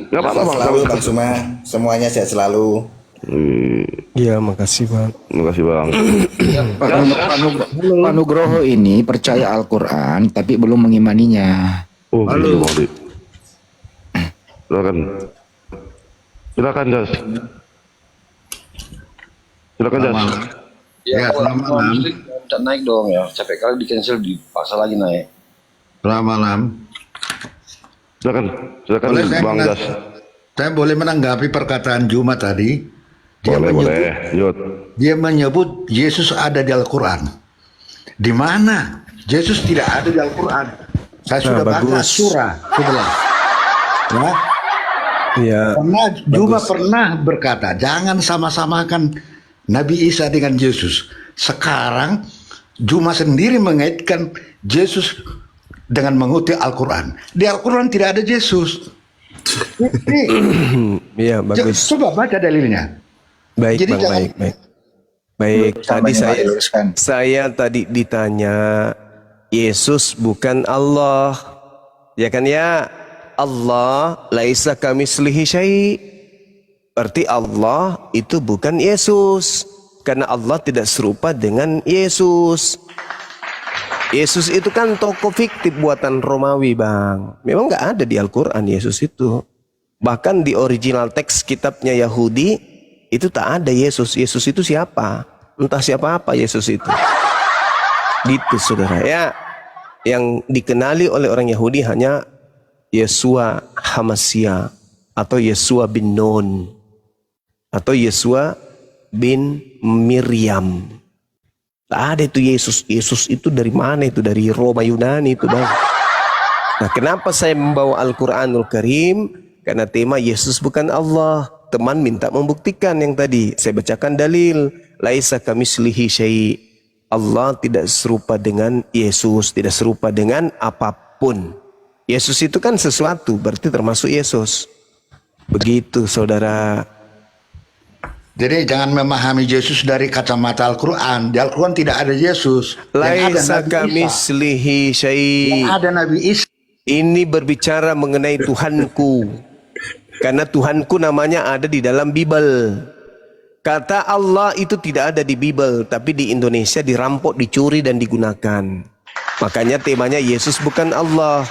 Nggak apa-apa Bang. Selalu Bang Suma, semuanya sehat selalu. Iya, makasih Bang. Terima kasih Bang. Pak Nugroho ini percaya Al-Quran tapi belum mengimaninya. Oh, gitu Bang Dik. Silakan. Silakan Jas. Silakan Jas. Ya, selamat malam. Tidak naik dong ya. Capek kali di cancel dipaksa lagi naik. Selamat malam. Silakan. Silakan Boleh saya Bang Jas. Saya boleh menanggapi perkataan Juma tadi. Boleh. Dia menyebut Yesus ada di Al-Quran. Di mana Yesus tidak ada di Al-Quran? Saya sudah baca surah sebelah. Ya. Iya. Juma pernah berkata, jangan sama-samakan Nabi Isa dengan Yesus. Sekarang Juma sendiri mengaitkan Yesus dengan mengutip Al-Quran. Di Al-Quran tidak ada Yesus. Iya, bagus. Coba baca dalilnya. Baik, Jadi Bang, baik. Baik, tadi saya tadi ditanya, Yesus bukan Allah. Ya kan ya? Allah laisa kamitslihi syai'. Berarti Allah itu bukan Yesus. Karena Allah tidak serupa dengan Yesus. Yesus itu kan tokoh fiktif buatan Romawi, Bang. Memang nggak ada di Al-Quran Yesus itu. Bahkan di original teks kitabnya Yahudi, itu tak ada Yesus. Yesus itu siapa? Entah siapa apa Yesus itu. Gitu saudara ya. Yang dikenali oleh orang Yahudi hanya Yesua Hamasya, atau Yesua bin Nun, atau Yesua bin Miriam. Tak ada itu Yesus. Yesus itu dari mana itu? Dari Roma Yunani itu, Bang. Nah, kenapa saya membawa Al-Quranul Karim? Karena tema Yesus bukan Allah. Teman minta membuktikan yang tadi. Saya bacakan dalil. Laisa kamitslihi syai'. Allah tidak serupa dengan Yesus. Tidak serupa dengan apapun. Yesus itu kan sesuatu. Berarti termasuk Yesus. Begitu saudara. Jadi jangan memahami Yesus dari kacamata Al-Quran. Di Al-Quran tidak ada Yesus. Laisa kamitslihi syai'. Yang ada Nabi Isa. Ini berbicara mengenai Tuhanku. Karena Tuhanku namanya ada di dalam Bible. Kata Allah itu tidak ada di Bible, tapi di Indonesia dirampok, dicuri dan digunakan. Makanya temanya Yesus bukan Allah.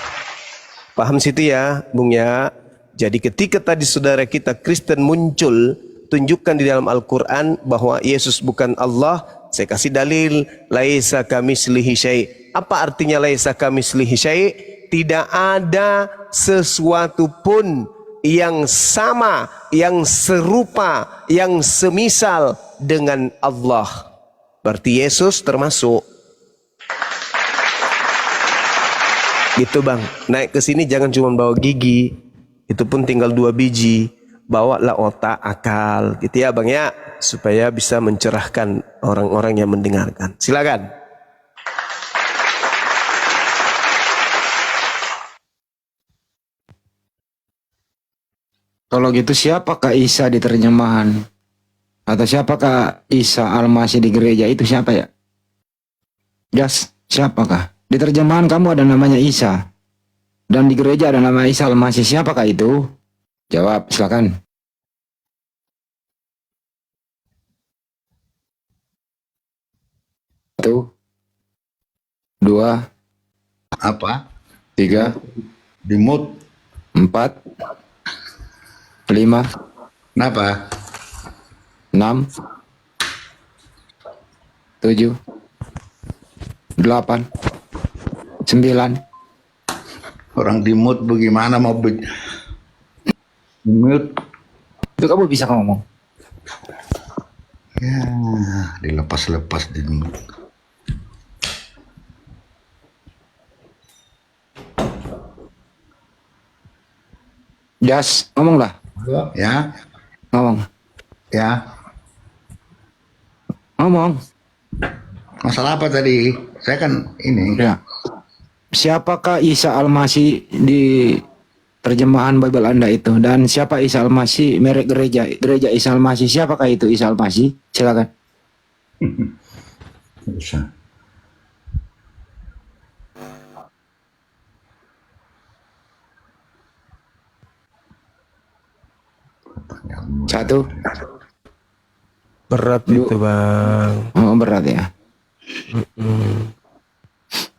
Paham situ ya, Bung ya? Jadi ketika tadi saudara kita Kristen muncul, tunjukkan di dalam Al-Quran bahwa Yesus bukan Allah, saya kasih dalil. Laisa kamitslihi syai'. Apa artinya laisa kamitslihi syai'? Tidak ada sesuatu pun yang sama, yang serupa, yang semisal dengan Allah. Berarti Yesus termasuk. Gitu Bang. Naik ke sini jangan cuma bawa gigi. Itu pun tinggal 2 biji. Bawalah otak, akal. Gitu ya Bang ya. Supaya bisa mencerahkan orang-orang yang mendengarkan. Silakan. Kalau gitu siapakah Isa di terjemahan? Atau siapakah Isa Al-Masih di gereja itu siapa ya? Jas, siapakah? Di terjemahan kamu ada namanya Isa. Dan di gereja ada nama Isa Al-Masih. Siapakah itu? Jawab, silakan. Satu, 2, Apa? 3, Di mood. 4, 5, Kenapa? 6, 7, 8, 9. Orang di mood bagaimana mau mute? Itu kamu bisa ngomong. Ya, dilepas-lepas di mood. Jas, ngomonglah. Ya, Ngomong. ya. Ngomong. Masalah apa tadi? Saya kan ini. Ya. Siapakah Isa Al-Masih di terjemahan Bible Anda itu? Dan siapa Isa Al-Masih merek gereja? Gereja Isa Al-Masih. Siapakah itu Isa Al-Masih? Silakan. Bisa. Satu, Berat itu bang. Oh, berat ya.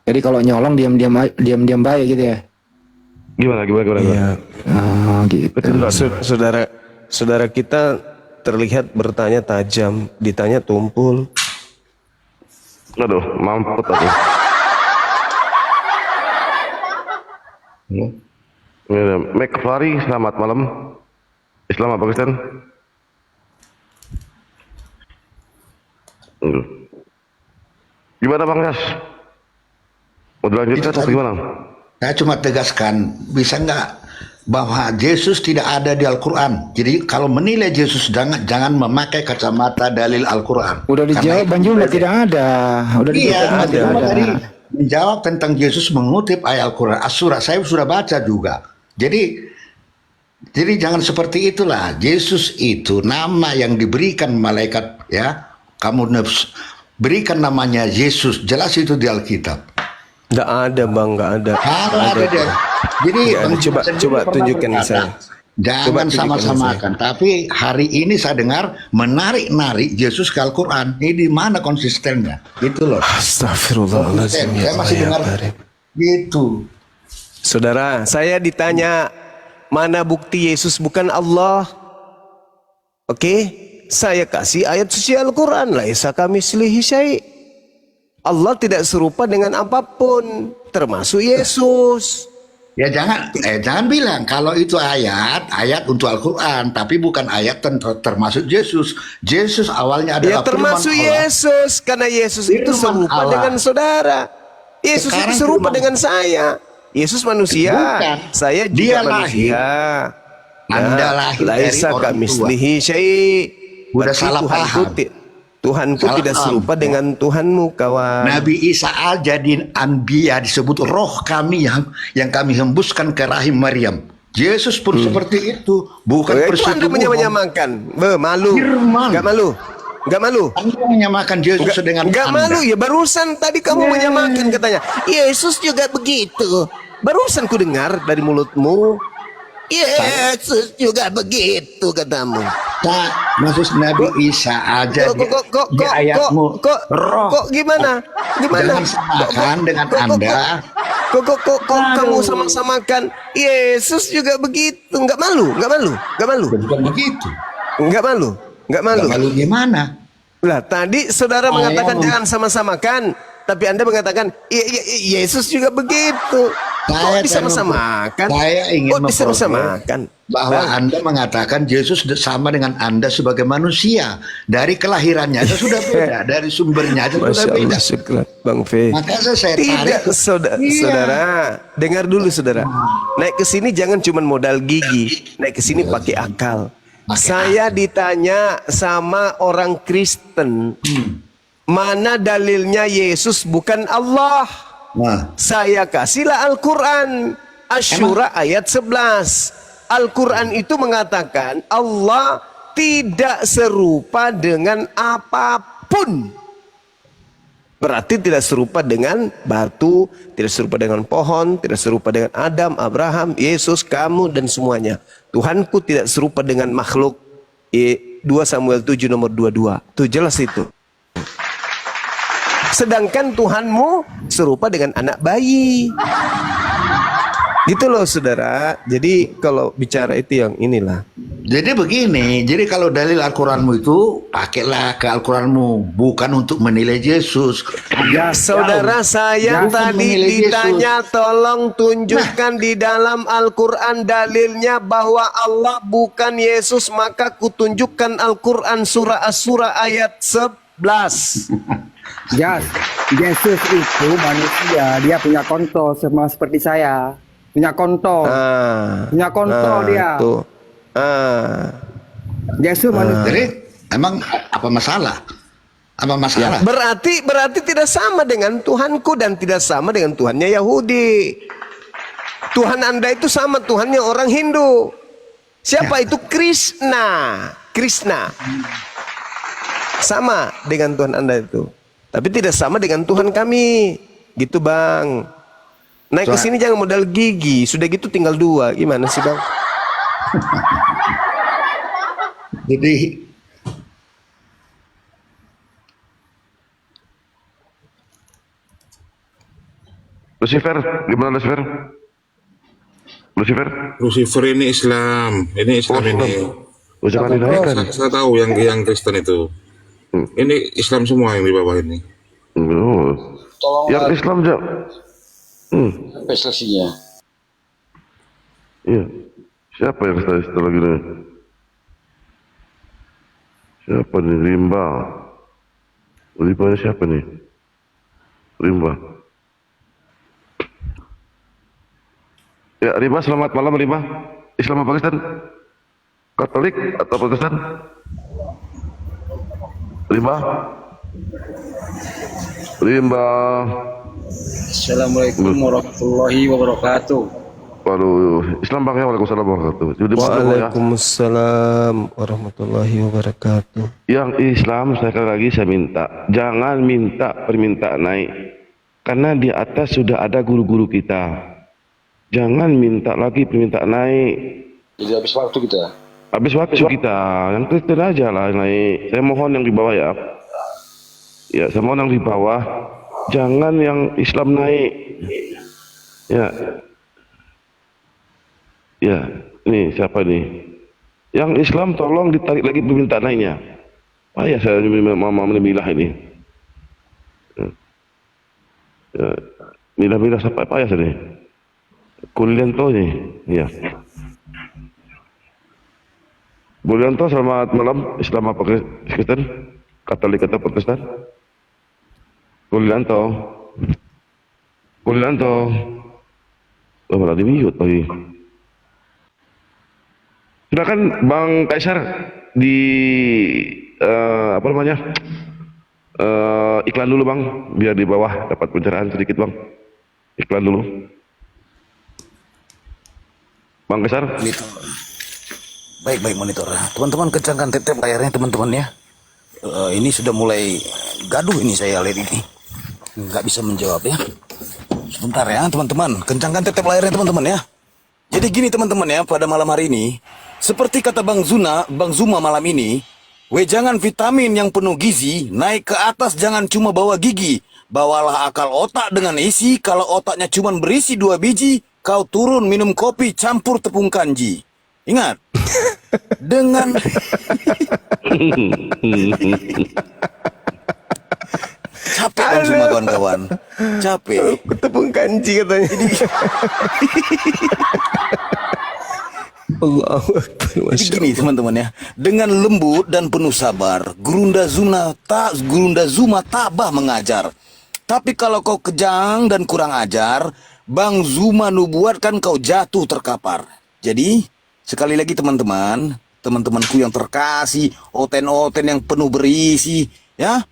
Jadi kalau nyolong diam-diam baik gitu ya. Gimana? Iya. Gitu. Saudara kita terlihat bertanya tajam, ditanya tumpul. Aduh, mampus aku. McFlurry, selamat malam. Islam apa Kristen? Gimana Bang Yas? Mau dilanjutkan atau gimana? Saya cuma tegaskan, bisa nggak bahwa Yesus tidak ada di Al-Quran. Jadi kalau menilai Yesus jangan memakai kacamata dalil Al-Quran. Udah dijawab Bang Juma, tidak ada. Udah dijawab, Iya, tidak ada. tadi menjawab tentang Yesus mengutip ayat Al-Quran. As-Surah saya sudah baca juga. Jadi jangan seperti itulah. Yesus itu nama yang diberikan malaikat, ya. Kamu berikan namanya Yesus, jelas itu di Alkitab. Nggak ada bang, nggak ada. Ada dia. Jadi Coba tunjukkan saya. Jangan sama-samakan. Tapi hari ini saya dengar menarik-narik Yesus ke Al-Quran. Ini di mana konsistennya? Gitu loh. Astagfirullahaladzim. Saya masih dengar gitu. Saudara, saya ditanya mana bukti Yesus bukan Allah? Oke, saya kasih ayat suci Al-Quran. Laisa kamitslihi syai'. Allah tidak serupa dengan apapun, termasuk Yesus. Ya jangan bilang kalau itu ayat untuk Al-Quran, tapi bukan ayat termasuk Yesus. Yesus awalnya adalah termasuk firman Allah. Yesus, karena Yesus itu Firman serupa Allah. dengan saudara. Yesus Sekarang itu serupa firman- dengan saya. Yesus manusia, Bukan. saya juga Dia manusia. Anda lahir dari Laisa orang tua. kamitslihi syai'. Udah Berarti salah paham. Tuhanku Salah tidak paham. serupa dengan Tuhanmu, kawan. Nabi Isa al-Jadin Anbiya disebut roh kami yang kami hembuskan ke rahim Maryam. Yesus pun seperti itu, bukan Itu Anda persetubuhan. menyamakan. Malu. Firman. Gak malu. Gak malu. Anda menyamakan Yesus dengan Gak Anda. malu ya, barusan tadi kamu menyamakan katanya. Yesus juga begitu. Barusan ku dengar dari mulutmu. Yesus juga begitu katamu. Nah, maksud Nabi Isa aja di ayatmu roh. Kok gimana? Jangan samakan dengan Anda. Kok kamu sama-samakan Yesus juga begitu? Nggak malu? Bukan begitu. Nggak malu? Nggak malu gimana? Lah tadi saudara mengatakan jangan sama-samakan, tapi Anda mengatakan Yesus juga begitu. Kok bisa sama-samakan? Saya ingin Kok bisa sama-samakan? bahwa Anda mengatakan Yesus sama dengan Anda sebagai manusia. Dari kelahirannya aja sudah beda, dari sumbernya aja sudah Masya beda. Allah, syukran Bang Fe. Makanya saya Tidak, tarik. saudara. Dengar dulu saudara. Naik ke sini jangan cuma modal gigi, naik ke sini pakai akal. Saya ditanya sama orang Kristen, mana dalilnya Yesus bukan Allah? Saya kasihlah Al-Quran, Asy-Syura ayat 11. Al-Quran itu mengatakan Allah tidak serupa dengan apapun. Berarti tidak serupa dengan batu, tidak serupa dengan pohon, tidak serupa dengan Adam, Abraham, Yesus, kamu dan semuanya. Tuhanku tidak serupa dengan makhluk. 2 Samuel 7 nomor 22. Itu jelas itu. Sedangkan Tuhanmu serupa dengan anak bayi. Gitu loh saudara. Jadi kalau bicara itu yang inilah. Jadi begini, jadi kalau dalil Al-Quranmu itu pakailah ke Al-Quranmu, bukan untuk menilai Yesus. Ya saudara, saya tadi ditanya tolong tunjukkan di dalam Al-Quran dalilnya bahwa Allah bukan Yesus, maka kutunjukkan Al-Quran surah Asy-Syura ayat 11. Yesus itu manusia, dia punya kontol sama seperti saya. Punya kontol. Punya kontol dia. Tuh. Yesus manusia. Jadi emang apa masalah? Apa masalah? Berarti tidak sama dengan Tuhanku dan tidak sama dengan Tuhannya Yahudi. Tuhan Anda itu sama Tuhannya orang Hindu. Siapa itu? Krishna. Sama dengan Tuhan Anda itu. Tapi tidak sama dengan Tuhan kami. Gitu Bang. Naik ke sini jangan modal gigi. Sudah gitu tinggal 2. Gimana sih Bang? Lucifer, gimana Lucifer? Lucifer? Lucifer ini Islam. Ini Islam ini. Oh, jangan dinaikkan. Saya tahu yang Kristen itu. Ini Islam semua yang di bawah ini. Tolong Yang Islam sampai selesainya. Iya. Siapa yang setelah gini? Siapa nih? Rimba. Rimbanya siapa nih? Rimba. Ya, Rimba, selamat malam Rimba. Islam apa Kristen? Katolik atau Protestan? Rimba. Rimba. Assalamualaikum warahmatullahi wabarakatuh. Waduh, Islam Bang ya, waalaikumsalam warahmatullahi wabarakatuh. Waalaikumsalam warahmatullahi wabarakatuh. Yang Islam sekali lagi saya minta, jangan minta permintaan naik, karena di atas sudah ada guru-guru kita. Jangan minta lagi permintaan naik. Jadi habis waktu kita. Habis waktu kita, yang Kristen aja lah naik. Saya mohon yang di bawah ya. Ya, saya mohon yang di bawah, jangan yang Islam naik. Ya. Ya, nih siapa nih? Yang Islam tolong ditarik lagi permintaan naiknya. Payah saya milah ini. Ya, milah sampai payah saya nih. Kulianto nih, ya. Kulianto, selamat malam. Islam apa Kristen? Katolik atau Protestan? Kulianto. Oh, malah di mute lagi. Silakan Bang Kaisar di apa namanya? Iklan dulu Bang, biar di bawah dapat pencerahan sedikit Bang. Iklan dulu. Bang Kaisar. Baik monitor. Teman-teman kencangkan tetep layarnya teman-teman ya. Ini sudah mulai gaduh ini saya lihat ini. Nggak bisa menjawab ya. Sebentar ya teman-teman, kencangkan tetep layarnya teman-teman ya. Jadi gini teman-teman ya, pada malam hari ini, seperti kata Bang Zuma malam ini, wejangan vitamin yang penuh gizi, naik ke atas jangan cuma bawa gigi, bawalah akal otak dengan isi, kalau otaknya cuma berisi 2 biji, kau turun minum kopi campur tepung kanji. Ingat, dengan... Capek Bang Zuma kawan-kawan, capek. Tepung kanji katanya. Jadi gini teman-teman ya, dengan lembut dan penuh sabar, Gurunda Zuma tabah mengajar. Tapi kalau kau kejang dan kurang ajar, Bang Zuma nubuatkan kau jatuh terkapar. Jadi sekali lagi teman-temanku yang terkasih, oten-oten yang penuh berisi, ya,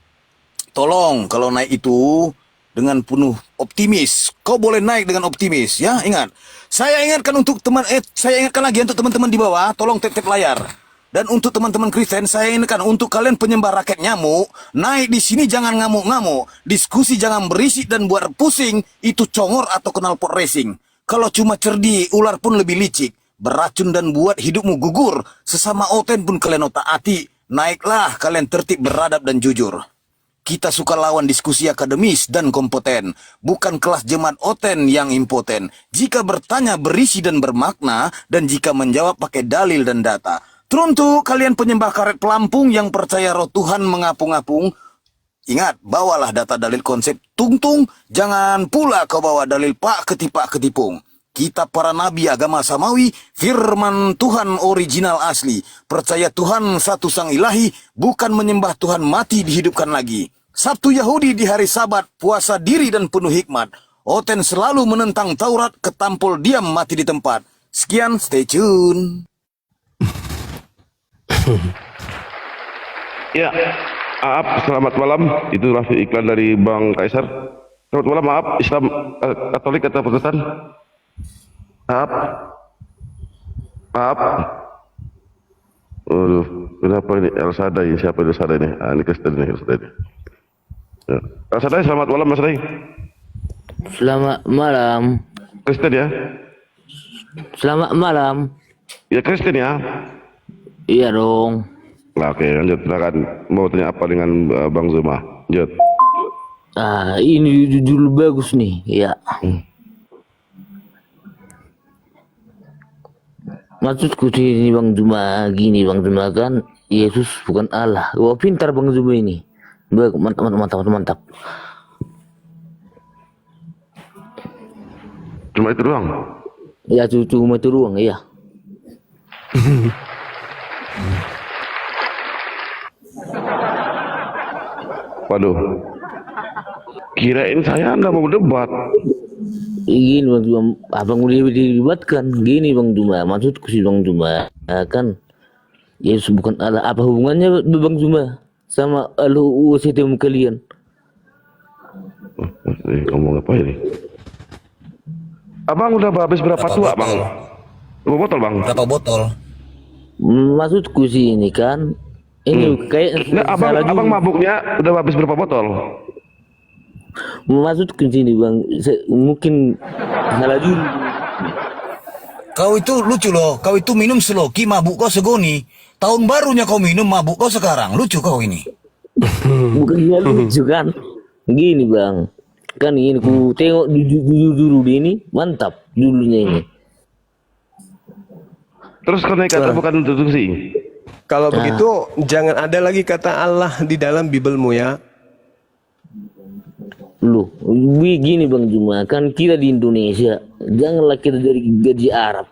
tolong kalau naik itu dengan penuh optimis. Kau boleh naik dengan optimis, ya. Ingat, saya ingatkan lagi untuk teman-teman di bawah, tolong tap layar. Dan untuk teman-teman Kristen, saya ingatkan untuk kalian penyembah raket nyamuk, naik di sini jangan ngamuk-ngamuk, diskusi jangan berisik dan buat pusing, itu congor atau knalpot racing. Kalau cuma cerdi, ular pun lebih licik, beracun dan buat hidupmu gugur, sesama oten pun kalian otak-atik, naiklah kalian tertib, beradab dan jujur. Kita suka lawan diskusi akademis dan kompeten, bukan kelas jemaat oten yang impoten. Jika bertanya berisi dan bermakna, dan jika menjawab pakai dalil dan data. Teruntuk kalian penyembah karet pelampung yang percaya roh Tuhan mengapung-apung, ingat, bawalah data dalil konsep tungtung, jangan pula kau bawa dalil pak ketipung. Kitab para nabi agama samawi, firman Tuhan original asli. Percaya Tuhan satu sang ilahi, bukan menyembah Tuhan mati dihidupkan lagi. Sabtu Yahudi di hari Sabat, puasa diri dan penuh hikmat. Oten selalu menentang Taurat, ketampul diam mati di tempat. Sekian, stay tune. Ya, maaf, selamat malam. Itulah iklan dari Bang Kaisar. Selamat malam, maaf, Islam Katolik atau Protestan? Maaf. Waduh, kenapa ini El Sadai? Siapa El Sadai ini? Ini Kristen ini, El Sadai ini. Ya. El Sadai, selamat malam Mas Sadai. Selamat malam. Kristen ya? Selamat malam. Ya Kristen ya? Iya dong. Nah, oke, lanjut. Silakan. Mau tanya apa dengan Bang Zuma? Lanjut. Ini judul bagus nih, ya. Maksudku ini Bang Juma gini, Bang Juma, kan Yesus bukan Allah. Wah, pintar Bang Juma ini. Mantap, mantap, mantap, mantap. Cuma itu doang. Ya, cuma itu doang, iya. Waduh. Kirain saya Anda mau debat. Gini Bang Juma, abang udah dibuatkan. Gini Bang Juma, maksudku sih Bang Juma, kan Yesus bukan Allah. Apa hubungannya Bang Juma sama LUU kalian? Ngomong apa ini? Abang udah habis berapa tua, Bang? Berapa botol, Bang? Berapa botol? Maksudku sih ini kan, ini kayak Nah, abang mabuknya udah habis berapa botol? Maksudku sini Bang, mungkin salah dulu. Kau itu lucu loh, kau itu minum seloki, mabuk kau segoni. Tahun barunya kau minum, mabuk kau sekarang. Lucu kau ini. Bukannya lucu kan? Gini Bang, kan ini ku tengok dulu ini, mantap dulunya ini. Terus kau naik kata bukan untuk sih. Kalau begitu jangan ada lagi kata Allah di dalam Bibelmu ya. Loh, begini Bang Juma, kan kita di Indonesia, janganlah kita dari gaji Arab.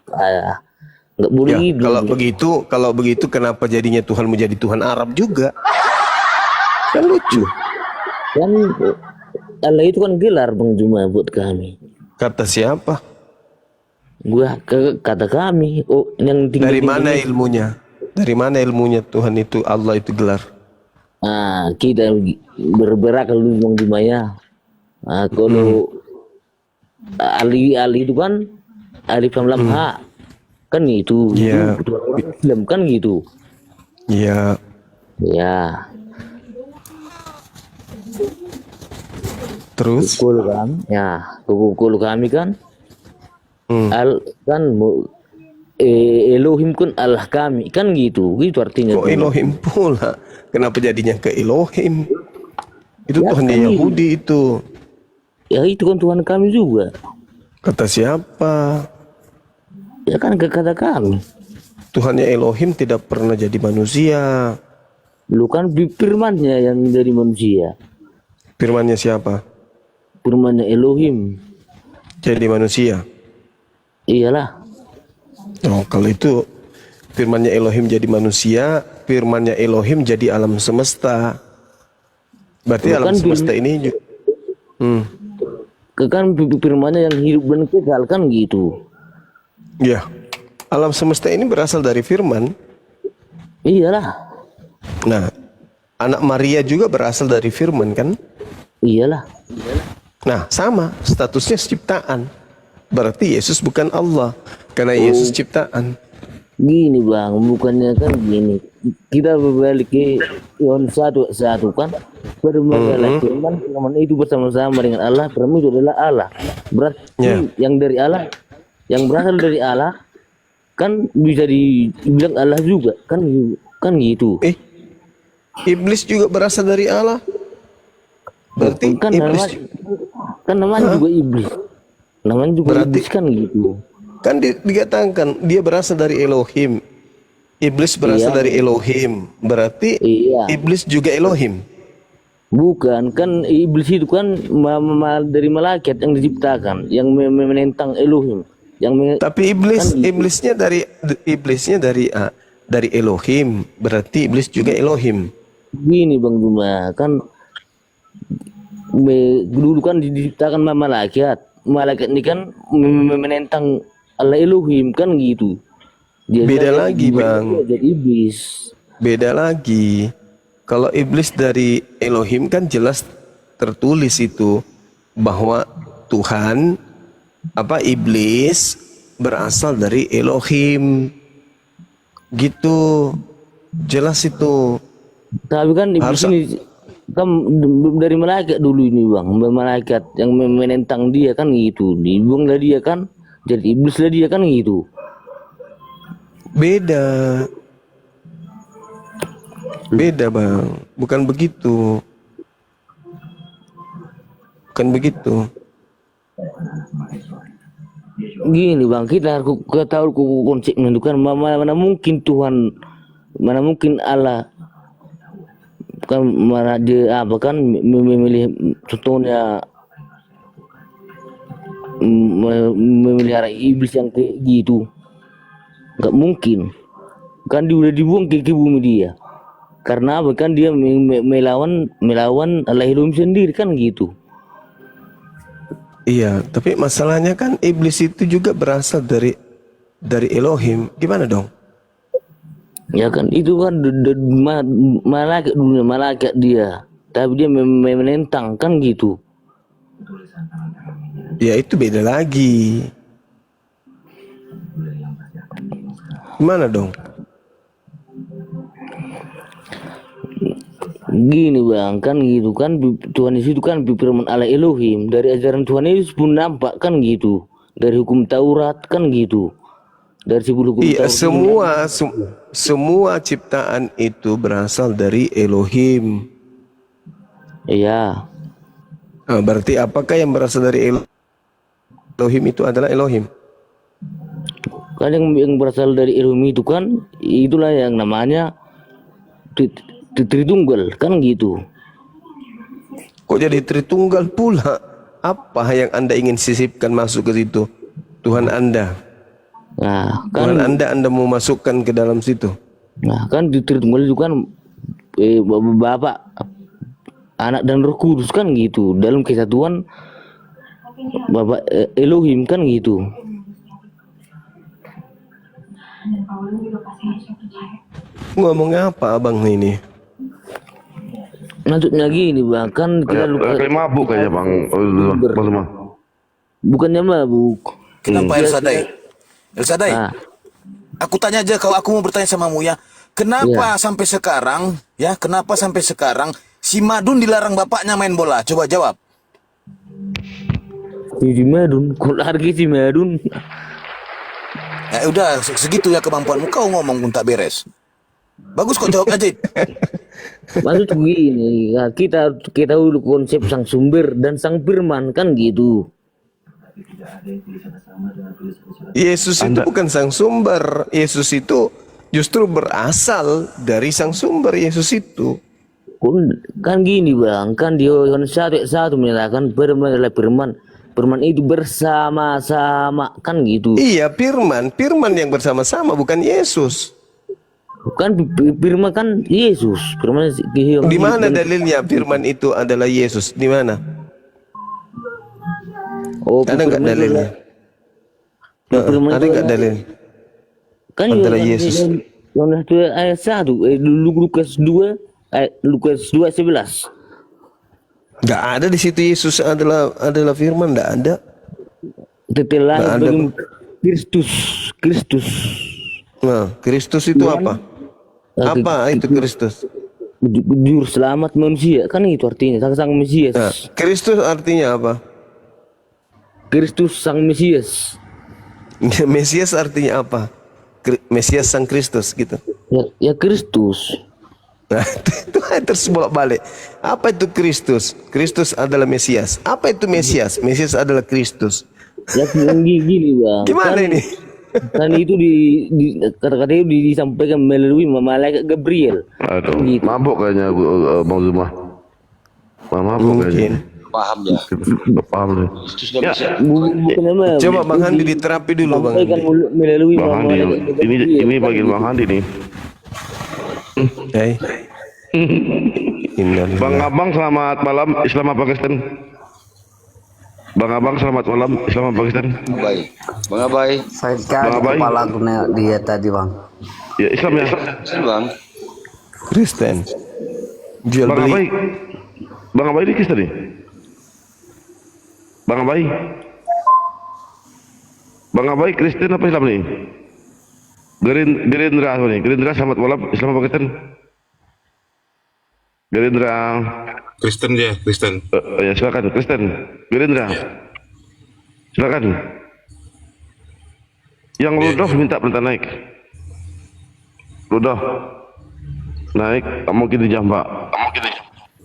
Nggak boleh Ya, gitu. kalau begitu kenapa jadinya Tuhan menjadi Tuhan Arab juga? Kan lucu. Kan Allah itu kan gelar Bang Juma buat kami. Kata siapa? Kata kami. Oh, yang tinggal Dari mana ilmunya? Dari mana ilmunya Tuhan itu, Allah itu gelar? Kita berakal dulu Bang Juma ya. Kalau Ali itu kan alif lam ha kan itu, Iya. itu Islam kan gitu. Iya. Ya. Terus? Kalau kan, ya, kalau kami kan, Elohim kan Allah kami kan gitu artinya. Kok Elohim pula? Kenapa jadinya ke Elohim? Itu Ya, Tuhannya kan Yahudi itu. Ya itu kan Tuhan kami juga. Kata siapa? Ya kan kata kami. Tuhannya Elohim tidak pernah jadi manusia. Lu kan firmannya yang dari manusia. Firmannya siapa? Firmannya Elohim. Jadi manusia. Iyalah. Oh, kalau itu firmannya Elohim jadi manusia, firmannya Elohim jadi alam semesta. Berarti Bukan alam semesta ini juga. Kan firmannya yang hidup dan kekal kan gitu. Ya. Alam semesta ini berasal dari firman. Iyalah. Nah, anak Maria juga berasal dari firman kan? Iyalah. Nah, sama statusnya ciptaan. Berarti Yesus bukan Allah karena Yesus ciptaan. Gini Bang, bukannya kan gini. Kita berbalik ke Yohanes 1:1 kan. Berbahagialah firman itu bersama-sama dengan Allah, firman itu adalah Allah. Berarti yang dari Allah, yang berasal dari Allah kan bisa dibilang Allah juga kan gitu. Iblis juga berasal dari Allah. Berarti kan iblis namanya juga iblis. Namanya juga iblis kan gitu. Kan dikatakan dia berasal dari Elohim. Iblis berasal dari Elohim. Berarti iblis juga Elohim. Bukan, kan iblis itu kan dari malaikat yang diciptakan, yang menentang Elohim. Tapi iblisnya dari Elohim. Berarti iblis juga Elohim. Gini Bang Juma, kan dulu kan diciptakan malaikat. Malaikat ini kan menentang Allah Elohim kan gitu. Beda lagi Bang. Jadi iblis. Beda lagi. Kalau iblis dari Elohim kan jelas tertulis itu bahwa Tuhan iblis berasal dari Elohim. Gitu. Jelas itu. Tapi kan iblis ini kan dari malaikat dulu ini Bang. Malaikat yang menentang dia kan gitu. Dibuanglah dia kan. Jadi iblislah dia kan gitu. Beda Bang, bukan begitu. bukan begitu. Gini bang, kita harus tahu konsepnya itu kan mana mungkin Tuhan, mana mungkin Allah kan, mana dia apa kan memilih contohnya memelihara iblis yang kayak gitu, nggak mungkin kan. Dia udah dibuang ke bumi dia karena apa kan, dia melawan Allah Elohim sendiri kan gitu. Iya, tapi masalahnya kan iblis itu juga berasal dari Elohim. Gimana dong? Ya kan itu kan malaikat dunia, malaikat dia, tapi dia menentang kan gitu. Ya itu beda lagi. Gimana dong? Gini bang, kan gitu kan, Tuhan Yesus itu kan firman Allah Elohim, dari ajaran Tuhan Yesus pun nampak kan gitu, dari hukum Taurat kan gitu, dari 10 hukum Iya, Taurat. semua ciptaan itu berasal dari Elohim. Iya. Nah, berarti apakah yang berasal dari Elohim itu adalah Elohim? Kan yang berasal dari Elohim itu kan, itulah yang namanya Tritunggal kan gitu. Kok jadi Tritunggal pula? Apa yang Anda ingin sisipkan masuk ke situ? Tuhan Anda. Nah, kan Tuhan Anda mau masukkan ke dalam situ. Nah, kan di Tritunggal itu kan Bapa, Anak dan Roh Kudus kan gitu. Dalam kesatuan Bapa Elohim kan gitu. Ngomong apa abang ini? Maksudnya gini bang, kan kita Kayak mabuk kayaknya bang. Bukannya mabuk. Kenapa El Sadai? Aku tanya aja, kalau aku mau bertanya samamu ya, kenapa sampai sekarang si Madun dilarang bapaknya main bola? Coba jawab. Si Madun, kok lagi si Madun? Ya udah, segitu ya kemampuanmu, kau ngomong pun tak beres. Bagus kok jawab aja. Maksud begini, ya, kita dulu konsep sang sumber dan sang firman kan gitu. Yesus itu bukan sang sumber. Yesus itu justru berasal dari sang sumber. Yesus itu kan gini bang, kan di Yohanes 1:1 menyatakan firman adalah firman. Firman itu bersama-sama kan gitu. Iya, firman yang bersama-sama, bukan Yesus. Kan firman kan Yesus. Firman di mana dalilnya firman itu adalah Yesus? Di mana? Oh, ada nggak dalilnya? Ada nggak dalil? Kan adalah Yesus. Yohanes 2 ayat 1, Lukas 2:11. Nggak ada di situ Yesus adalah firman, nggak ada. Tetelah bagi Kristus. Nah, Kristus itu apa? Apa itu Kristus? Juru selamat manusia, kan itu artinya sang Mesias. Nah, Kristus artinya apa? Kristus sang Mesias. Mesias artinya apa? Mesias sang Kristus gitu. Ya Kristus. Nah, itu terus bolak-balik. Apa itu Kristus? Kristus adalah Mesias. Apa itu Mesias? Mesias adalah Kristus. Ya gini bang. Gimana ini? Kan itu kata-kata itu disampaikan melalui malaikat Gabriel. Aduh, mabuk kayaknya Bang Zuma. Mabuk kayaknya. Paham ya. Paham deh. Ya. Coba Bang Handi diterapi dulu Bang. Melalui Bang Handi, ini bagian Bang Handi nih. Bang Abang selamat malam, Islam apa Kristen? Bang Abang selamat malam, Islam apa Kristen? Baik. Bang Abai. Saya kan kepala dia tadi bang. Ya Islam ya. Kristen bang. Kristen. Jual Bang beli. Abai. Bang Abai ini Kristen nih. Bang Abai. Bang Abai Kristen apa Islam nih? Gerindra apa nih? Gerindra selamat malam, Islam apa Kristen? Gerindra. Kristen ya, Kristen. Ya silakan Kristen. Gerindra. Silakan. Yang Rudolf minta perintah naik. Rudolf naik, tak mungkin dijambak.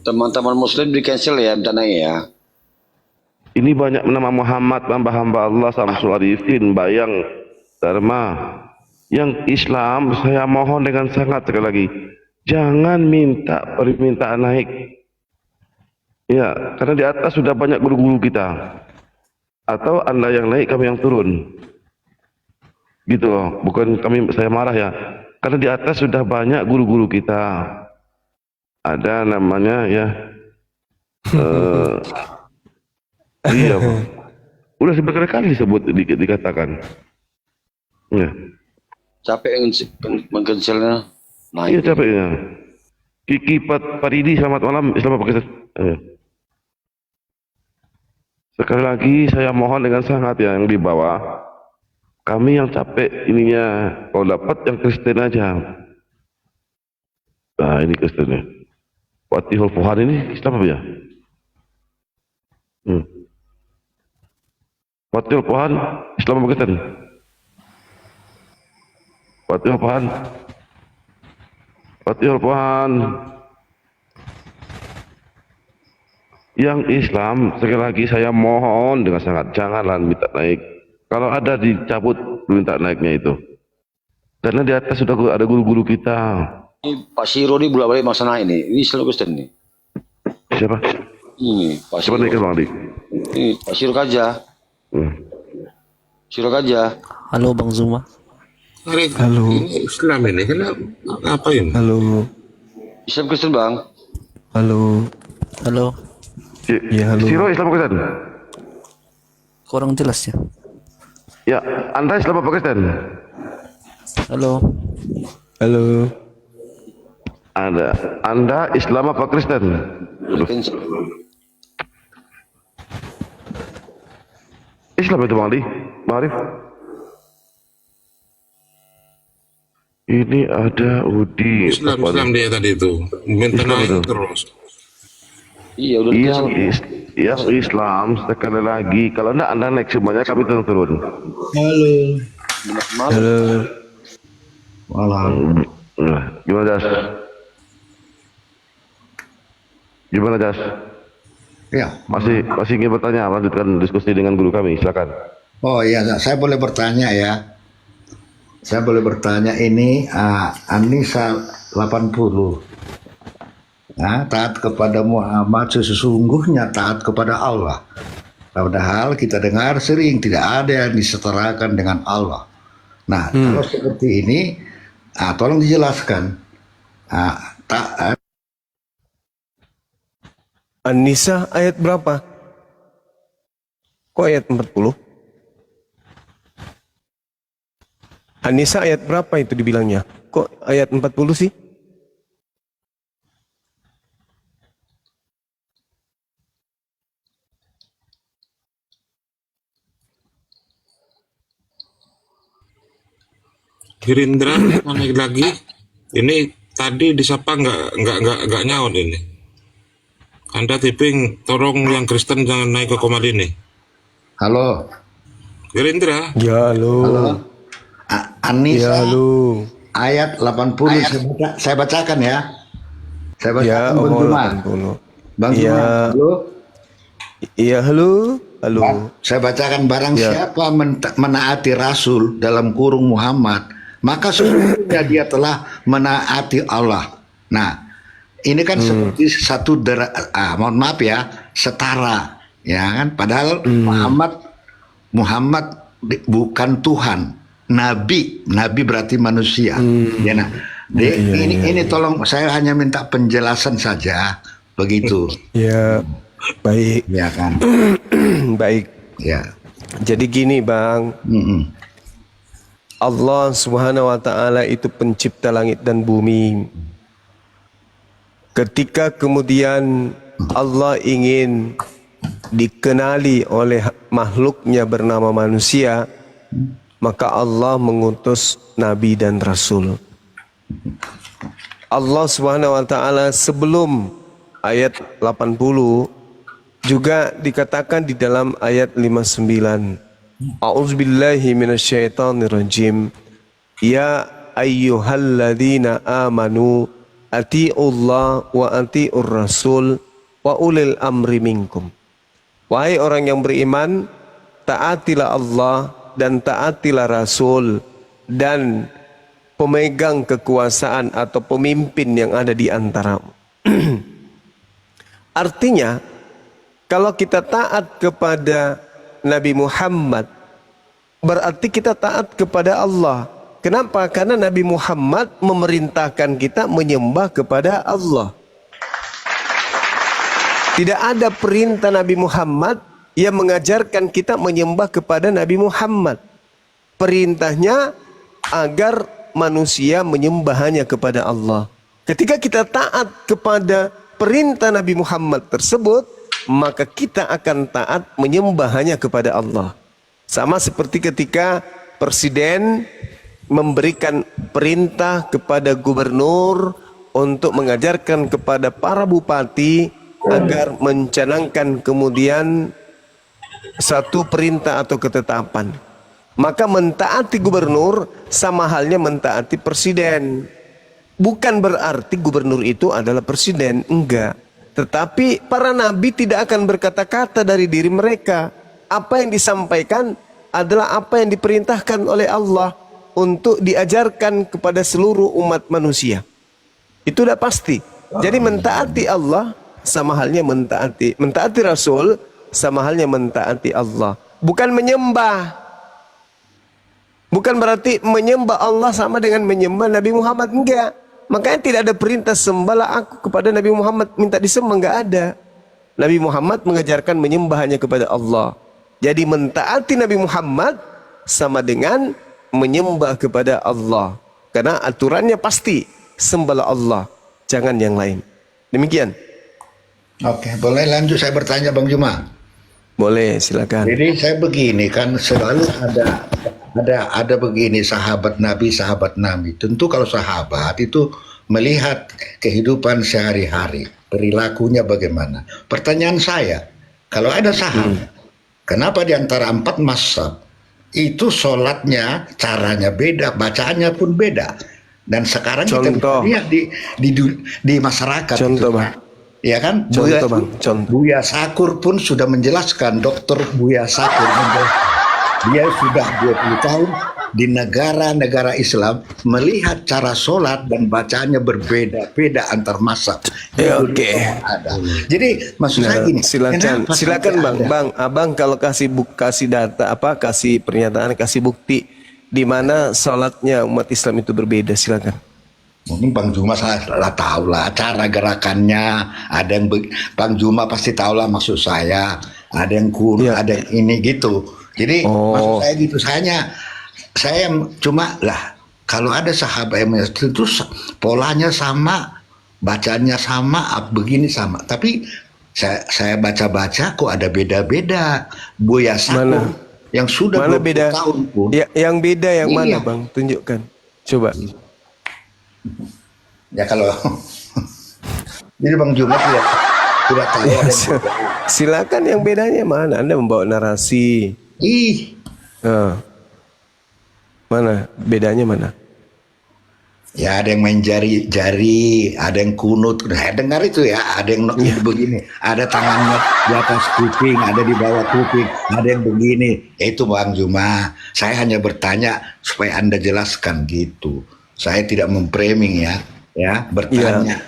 Teman-teman Muslim di cancel ya, minta naik ya. Ini banyak nama Muhammad, hamba-hamba Allah, Samsul Arifin, Bayang, Dharma. Yang Islam, saya mohon dengan sangat sekali lagi, jangan minta permintaan naik. Ya, karena di atas sudah banyak guru-guru kita. Atau Anda yang naik, kami yang turun. Gitu loh, bukan saya marah ya. Karena di atas sudah banyak guru-guru kita. Ada namanya ya, iya, udah berkali-kali disebut dikatakan. Ya. Capek mengcancelnya. Nah, iya capeknya. Kiki Paridi, selamat malam. Selamat pagi. Sekali lagi saya mohon dengan sangat ya, yang di bawah. Kami yang capek ininya, kalau dapat yang Kristen aja. Nah ini Kristennya. Fatihul Fuhan ini Islam apa ya? Fatihul Fuhan Islam apa Kristen? Fatihul Fuhan. Fatihul Fuhan. Yang Islam, sekali lagi saya mohon dengan sangat, janganlah minta naik. Kalau ada dicabut minta naiknya itu. Karena di atas sudah ada guru-guru kita. Ini Pak Siro ini bolak-balik masalah ini. Ini Islam Kristen nih. Siapa? Ini Pak Siro. Siapa nih Bang Adi? Ini Pak Siro Kaja. Siro Kaja. Halo Bang Zuma. Halo. Ini Islam ini kenapa ini? Halo. Islam Kristen Bang. Halo. Halo. Ya halo. Siro Islam Kristen? Kurang jelas ya. Ya, Anda Islam apa Kristen? Halo. Halo. Anda Islam apa Kristen? Islam itu Bang Adi, Bang Arif. Ini ada Udi. Islam dia tadi itu. Minta naik terus. Iya udah yang Islam sekali lagi, kalau enggak Anda naik semuanya, kami turun. Halo. Halo. Malam. Gimana Jas? Gimana Jas? Ya. Masih ingin bertanya, lanjutkan diskusi dengan guru kami, silakan. Oh iya, saya boleh bertanya ya. Saya boleh bertanya ini Anisa 80. Nah, taat kepada Muhammad sesungguhnya taat kepada Allah. Padahal kita dengar sering tidak ada yang disetarakan dengan Allah. Nah, kalau seperti ini, tolong dijelaskan. Taat. An-Nisa ayat berapa? Kok ayat 40? An-Nisa ayat berapa itu dibilangnya? Kok ayat 40 sih? Gerindra naik lagi. Ini tadi disapa nggak nyaut ini. Anda tipping, tolong yang Kristen jangan naik ke Komalini. Halo. Gerindra. Ya halo. Halo. Anissa. Ya halo. Ayat 80 saya bacakan ya. Saya bacakan Ya, Bang Zuma. 80. Bang Zuma, Ya. halo. Iya halo. Halo. Saya bacakan barang Ya. siapa menaati Rasul dalam kurung Muhammad, maka sesungguhnya dia telah menaati Allah. Nah, ini kan seperti satu mohon maaf ya, setara, ya kan? Padahal Muhammad bukan Tuhan, Nabi berarti manusia. Ya, nah, ini tolong saya hanya minta penjelasan saja, begitu. Ya, baik. Ya kan. Baik. Ya. Jadi gini Bang. Allah Subhanahu wa taala itu pencipta langit dan bumi. Ketika kemudian Allah ingin dikenali oleh makhluknya bernama manusia, maka Allah mengutus nabi dan rasul. Allah Subhanahu wa taala sebelum ayat 80 juga dikatakan di dalam ayat 59. A'udzubillahi minasyaitonirrajim. Ya ayyuhalladzina amanu ati'ullah wa ati'ur rasul wa ulil amri minkum. Wahai orang yang beriman, taatilah Allah dan taatilah Rasul dan pemegang kekuasaan atau pemimpin yang ada di antaramu. Artinya, kalau kita taat kepada Nabi Muhammad, berarti kita taat kepada Allah. Kenapa? Karena Nabi Muhammad memerintahkan kita menyembah kepada Allah. Tidak ada perintah Nabi Muhammad yang mengajarkan kita menyembah kepada Nabi Muhammad. Perintahnya agar manusia menyembah hanya kepada Allah. Ketika kita taat kepada perintah Nabi Muhammad tersebut, maka kita akan taat menyembah hanya kepada Allah. Sama seperti ketika presiden memberikan perintah kepada gubernur untuk mengajarkan kepada para bupati agar mencanangkan kemudian satu perintah atau ketetapan. Maka mentaati gubernur sama halnya mentaati presiden. Bukan berarti gubernur itu adalah presiden, enggak. Tetapi para nabi tidak akan berkata-kata dari diri mereka. Apa yang disampaikan adalah apa yang diperintahkan oleh Allah untuk diajarkan kepada seluruh umat manusia. Itu sudah pasti. Jadi mentaati Allah sama halnya mentaati Rasul sama halnya mentaati Allah. Bukan menyembah. Bukan berarti menyembah Allah sama dengan menyembah Nabi Muhammad, enggak. Makanya tidak ada perintah sembahlah aku kepada Nabi Muhammad, minta disembah, enggak ada. Nabi Muhammad mengajarkan menyembah hanya kepada Allah. Jadi mentaati Nabi Muhammad sama dengan menyembah kepada Allah. Karena aturannya pasti sembahlah Allah, jangan yang lain. Demikian. Oke, boleh lanjut saya bertanya Bang Juma? Boleh, silakan. Jadi saya begini kan selalu ada begini sahabat Nabi. Tentu kalau sahabat itu melihat kehidupan sehari-hari, perilakunya bagaimana. Pertanyaan saya, kalau ada sahabat, kenapa di antara 4 mazhab itu sholatnya caranya beda, bacaannya pun beda. Dan sekarang kita lihat di masyarakat. Contoh, itu, Bang. Ya kan? Contoh, Bang. Contoh. Buya Sakur pun sudah menjelaskan, Dokter Buya Sakur menjelaskan. Dia sudah 20 tahun di negara-negara Islam melihat cara sholat dan bacaannya berbeda-beda antar mazhab. Oke. Jadi maksud saya gini. Silakan Bang. Abang kalau kasih data kasih pernyataan, kasih bukti di mana sholatnya umat Islam itu berbeda, silakan. Mungkin Bang Juma salah tahu lah cara gerakannya. Ada yang Bang Juma pasti tahu lah maksud saya. Ada yang kurang, ada yang ini gitu. Jadi maksud saya gitu. Saya cuma lah kalau ada sahabat yang tentu polanya sama, bacanya sama, begini sama. Tapi saya baca-baca kok ada beda-beda. Buya Sakur yang sudah 20 beda? tahun pun. Yang beda yang mana Bang? Tunjukkan. Coba. Ya kalau jadi Bang Juma tidak tahu. Silakan yang bedanya mana? Anda membawa narasi. Mana bedanya mana? Ya ada yang main jari, ada yang kunut. Saya dengar itu ya, ada yang begini, ada tangannya di atas kuping, ada di bawah kuping, ada yang begini. Itu Bang Juma. Saya hanya bertanya supaya Anda jelaskan gitu. Saya tidak memframing ya bertanya.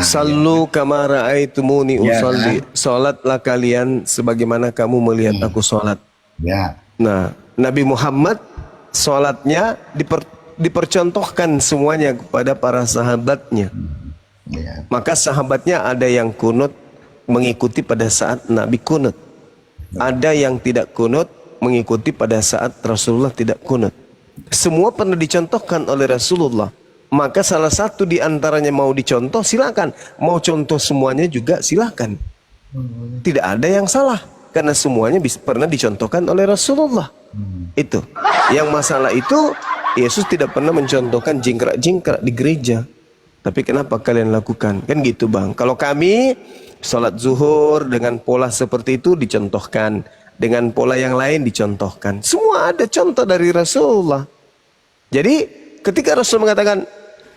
Sallu kama ra'aitumuni usalli. Salatlah kalian sebagaimana kamu melihat aku salat. Ya. Nah, Nabi Muhammad salatnya dipercontohkan semuanya kepada para sahabatnya. Maka sahabatnya ada yang kunut mengikuti pada saat Nabi kunut. Ada yang tidak kunut mengikuti pada saat Rasulullah tidak kunut. Semua pernah dicontohkan oleh Rasulullah. Maka salah satu di antaranya mau dicontoh, silakan. Mau contoh semuanya juga silakan. Tidak ada yang salah karena semuanya pernah dicontohkan oleh Rasulullah. Itu. Yang masalah itu Yesus tidak pernah mencontohkan jingkrak-jingkrak di gereja. Tapi kenapa kalian lakukan? Kan gitu Bang. Kalau kami sholat zuhur dengan pola seperti itu dicontohkan. Dengan pola yang lain dicontohkan. Semua ada contoh dari Rasulullah. Jadi ketika Rasul mengatakan,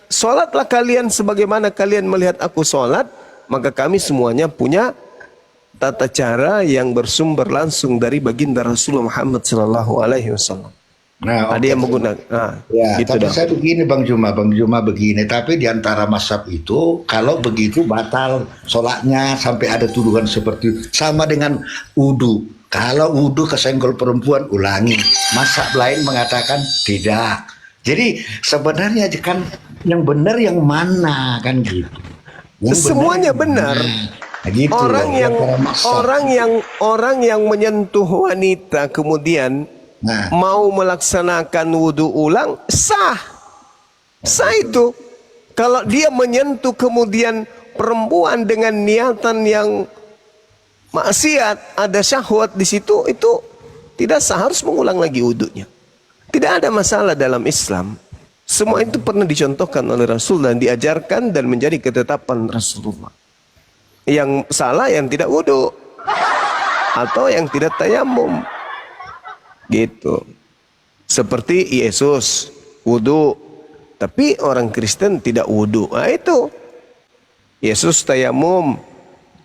sholatlah kalian sebagaimana kalian melihat aku sholat, maka kami semuanya punya tata cara yang bersumber langsung dari baginda Rasulullah Muhammad sallallahu alaihi wasallam. Nah, ada yang menggunakan ya, gitu tapi dah. saya begini Bang Juma begini, tapi di antara mazhab itu kalau begitu batal sholatnya sampai ada tuduhan seperti itu. Sama dengan wudu. Kalau wudu kesenggol perempuan ulangi. Mazhab lain mengatakan tidak. Jadi sebenarnya kan yang benar yang mana kan gitu. Semuanya benar. Nah, gitu orang loh, yang antara mazhab. orang yang menyentuh wanita kemudian mau melaksanakan wudhu ulang sah itu. Kalau dia menyentuh kemudian perempuan dengan niatan yang maksiat, ada syahwat di situ, itu tidak sah, harus mengulang lagi wudhunya. Tidak ada masalah dalam Islam. Semua itu pernah dicontohkan oleh Rasul dan diajarkan dan menjadi ketetapan Rasulullah. Yang salah yang tidak wudhu atau yang tidak tayamum. Gitu. Seperti Yesus wudhu, tapi orang Kristen tidak wudhu. Nah itu. Yesus tayamum,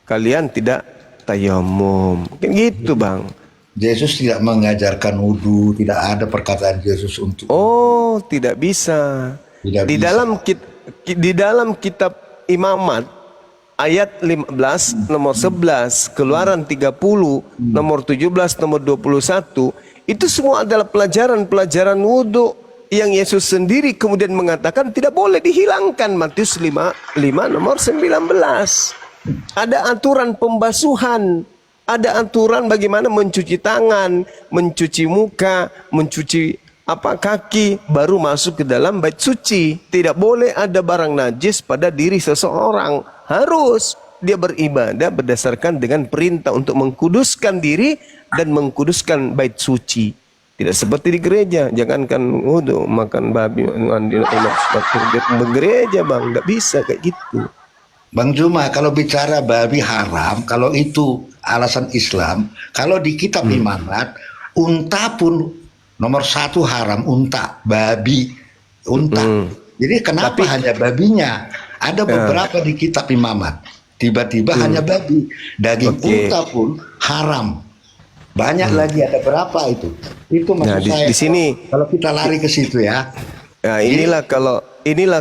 kalian tidak tayamum. Kan gitu Bang. Yesus tidak mengajarkan wudhu, tidak ada perkataan Yesus untuk. Oh, tidak bisa. Tidak di bisa. Di dalam kitab Imamat ayat 15 nomor 11, Keluaran 30 nomor 17 nomor 21, itu semua adalah pelajaran-pelajaran wudhu yang Yesus sendiri kemudian mengatakan tidak boleh dihilangkan. Matius 5 nomor 19. Ada aturan pembasuhan. Ada aturan bagaimana mencuci tangan, mencuci muka, mencuci kaki, baru masuk ke dalam bait suci. Tidak boleh ada barang najis pada diri seseorang. Harus dia beribadah berdasarkan dengan perintah untuk mengkuduskan diri dan mengkuduskan bait suci. Tidak seperti di gereja. Jangankan wudu, makan babi, mandi, gereja Bang, nggak bisa kayak gitu. Bang Juma, kalau bicara babi haram, kalau itu alasan Islam, kalau di kitab Imamat, unta pun nomor 1 haram, unta, babi, unta. Jadi kenapa hanya babinya? Ada beberapa di kitab Imamat, tiba-tiba hanya babi, daging unta pun haram. Banyak lagi, ada berapa itu? Itu maksud saya. Di sini kalau kita lari ke situ ya. Nah, inilah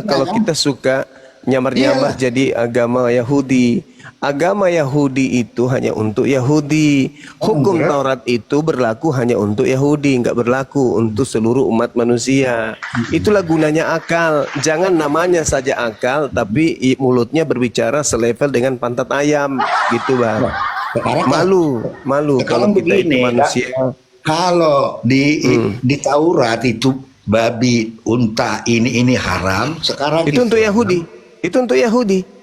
kalau kita suka nyamar-nyamar jadi agama Yahudi. Agama Yahudi itu hanya untuk Yahudi. Hukum Taurat itu berlaku hanya untuk Yahudi, enggak berlaku untuk seluruh umat manusia. Itulah gunanya akal. Jangan namanya saja akal, tapi mulutnya berbicara selevel dengan pantat ayam, gitu Bang. Malu kalau kita itu manusia. Kalau di Taurat itu babi, unta, ini haram. Sekarang itu untuk Yahudi. Itu untuk Yahudi.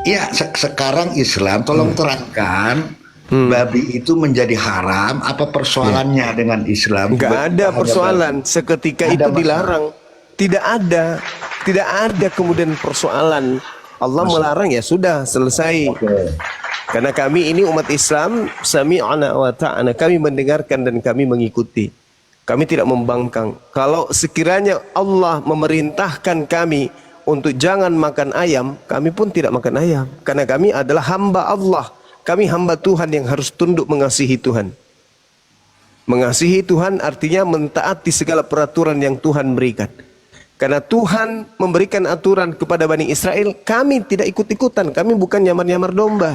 Iya, sekarang Islam tolong terangkan babi itu menjadi haram. Apa persoalannya dengan Islam? Enggak ada persoalan. Seketika itu dilarang. Tidak ada kemudian persoalan. Allah melarang, ya sudah, selesai. Karena kami ini umat Islam, sami'ana wa ta'ana, kami mendengarkan dan kami mengikuti. Kami tidak membangkang. Kalau sekiranya Allah memerintahkan kami untuk jangan makan ayam, kami pun tidak makan ayam. Karena kami adalah hamba Allah. Kami hamba Tuhan yang harus tunduk mengasihi Tuhan. Mengasihi Tuhan artinya mentaati segala peraturan yang Tuhan berikan. Karena Tuhan memberikan aturan kepada Bani Israel, kami tidak ikut-ikutan. Kami bukan nyamar-nyamar domba.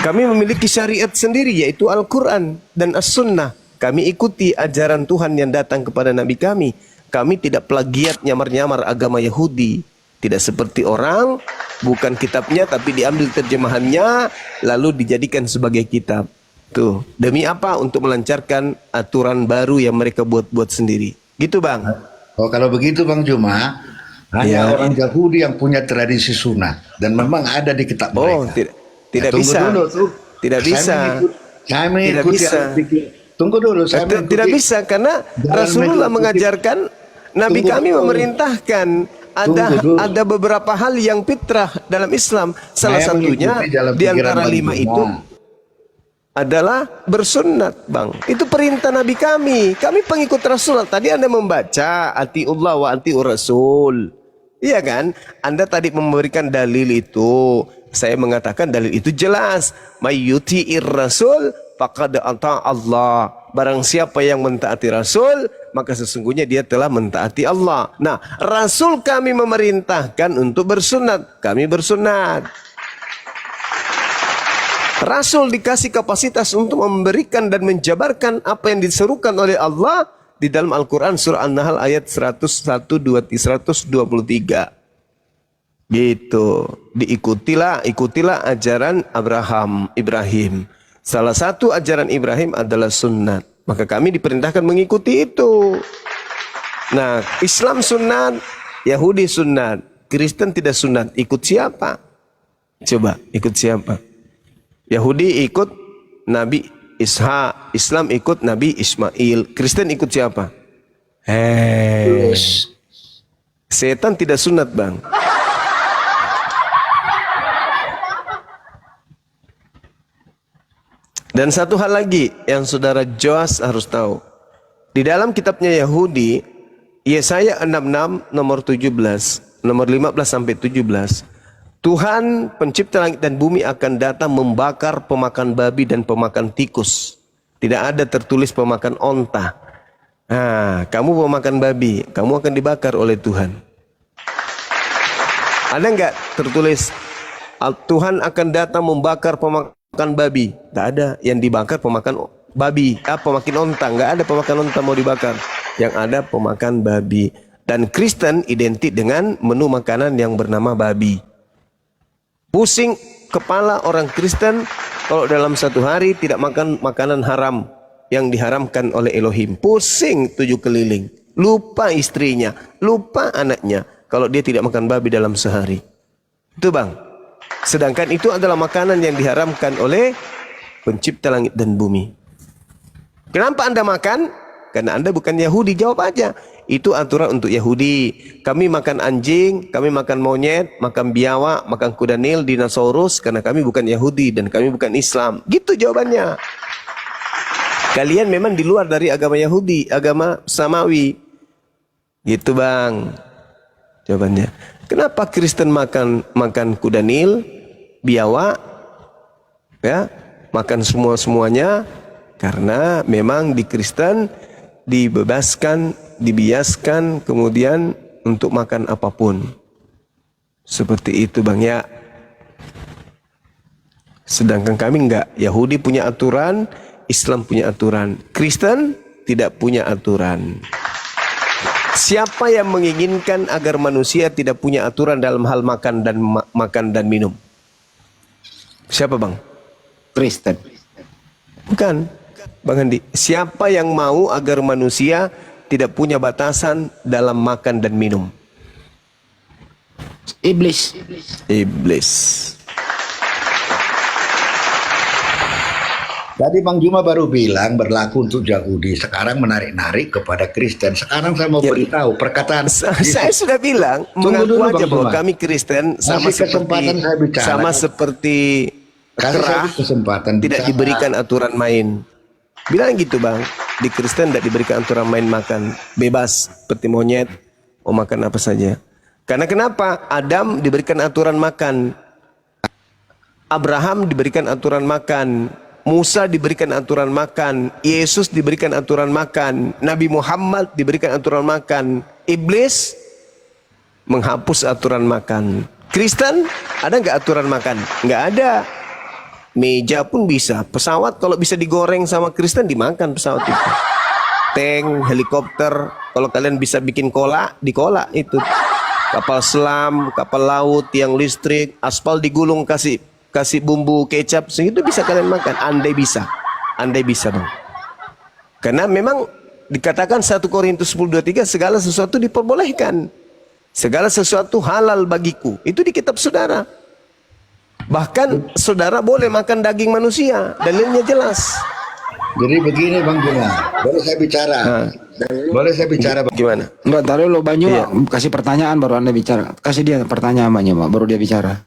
Kami memiliki syariat sendiri, yaitu Al-Quran dan As-Sunnah. Kami ikuti ajaran Tuhan yang datang kepada Nabi kami. Kami tidak plagiat nyamar-nyamar agama Yahudi. Tidak seperti orang, bukan kitabnya tapi diambil terjemahannya, lalu dijadikan sebagai kitab. Tuh, demi apa? Untuk melancarkan aturan baru yang mereka buat-buat sendiri. Gitu Bang. Oh, kalau begitu Bang Juma, hanya orang Yahudi yang punya tradisi sunnah. Dan memang ada di kitab mereka. Oh, tidak bisa. Dulu, tuh. Tidak bisa. Saya mengikuti tunggu dulu. Tidak bisa karena Rasulullah mengajarkan, Nabi kami memerintahkan ada beberapa hal yang fitrah dalam Islam. Salah satunya di antara 5 itu adalah bersunnat, Bang. Itu perintah Nabi kami. Kami pengikut Rasul. Tadi Anda membaca atiullah wa atiur Rasul. Iya kan? Anda tadi memberikan dalil itu. Saya mengatakan dalil itu jelas. Mayyuti'ir rasul faqad ata Allah. Barang siapa yang mentaati Rasul, maka sesungguhnya dia telah mentaati Allah. Nah, Rasul kami memerintahkan untuk bersunat, kami bersunat. Rasul dikasih kapasitas untuk memberikan dan menjabarkan apa yang diserukan oleh Allah di dalam Al-Quran surah An-Nahl ayat 123. Gitu. Ikutilah ajaran Ibrahim. Salah satu ajaran Ibrahim adalah sunnat. Maka kami diperintahkan mengikuti itu. Nah, Islam sunnat, Yahudi sunnat, Kristen tidak sunnat. Ikut siapa? Coba, ikut siapa? Yahudi ikut Nabi Ishak, Islam ikut Nabi Ismail, Kristen ikut siapa? Setan tidak sunat, Bang. Dan satu hal lagi yang saudara Joas harus tahu. Di dalam kitabnya Yahudi, Yesaya 66 nomor 17, nomor 15 sampai 17. Tuhan pencipta langit dan bumi akan datang membakar pemakan babi dan pemakan tikus. Tidak ada tertulis pemakan onta. Nah, kamu pemakan babi, kamu akan dibakar oleh Tuhan. Ada nggak tertulis Tuhan akan datang membakar pemakan babi? Tidak ada. Yang dibakar pemakan babi, pemakan onta. Nggak ada pemakan onta mau dibakar. Yang ada pemakan babi. Dan Kristen identik dengan menu makanan yang bernama babi. Pusing kepala orang Kristen kalau dalam satu hari tidak makan makanan haram yang diharamkan oleh Elohim. Pusing 7 keliling. Lupa istrinya, lupa anaknya kalau dia tidak makan babi dalam sehari. Itu, Bang. Sedangkan itu adalah makanan yang diharamkan oleh pencipta langit dan bumi. Kenapa Anda makan? Karena Anda bukan Yahudi. Jawab aja. Itu aturan untuk Yahudi. Kami makan anjing, kami makan monyet, makan biawak, makan kuda nil, dinosaurus, karena kami bukan Yahudi dan kami bukan Islam. Gitu jawabannya. Kalian memang di luar dari agama Yahudi, agama Samawi. Gitu, Bang. Jawabannya. Kenapa Kristen makan kuda nil, biawak, ya, makan semuanya? Karena memang di Kristen dibebaskan, dibiaskan kemudian untuk makan apapun. Seperti itu, Bang, ya. Sedangkan kami enggak. Yahudi punya aturan, Islam punya aturan. Kristen tidak punya aturan. Siapa yang menginginkan agar manusia tidak punya aturan dalam hal makan dan minum? Siapa, Bang? Kristen. Bukan, Bang Andi. Siapa yang mau agar manusia tidak punya batasan dalam makan dan minum? Iblis. Iblis. Tadi Bang Juma baru bilang berlaku untuk Yahudi, sekarang menarik-narik kepada Kristen. Sekarang saya mau beritahu perkataan saya sudah bilang, mengaku aja bahwa kami Kristen sama seperti kera, tidak diberikan aturan main. Bilang gitu, Bang. Di Kristen tidak diberikan aturan main makan, bebas seperti monyet, mau makan apa saja. Karena kenapa? Adam diberikan aturan makan, Abraham diberikan aturan makan, Musa diberikan aturan makan, Yesus diberikan aturan makan, Nabi Muhammad diberikan aturan makan, Iblis menghapus aturan makan. Kristen ada nggak aturan makan? Nggak ada. Meja pun bisa, pesawat kalau bisa digoreng sama Kristen dimakan pesawat itu. Tank, helikopter, kalau kalian bisa bikin kolak, dikolak itu. Kapal selam, kapal laut, tiang listrik, aspal digulung kasih bumbu kecap, segitu bisa kalian makan. Andai bisa, Bang. Karena memang dikatakan 1 Korintus 10:23 segala sesuatu diperbolehkan, segala sesuatu halal bagiku. Itu di kitab saudara. Bahkan saudara boleh makan daging manusia, dalilnya jelas. Jadi begini, Bang Juma, boleh saya bicara? Boleh saya bicara, Bang? Gimana? Enggak, taruh lo Bang Juma, kasih pertanyaan baru Anda bicara. Kasih dia pertanyaan, Bang Juma, baru dia bicara.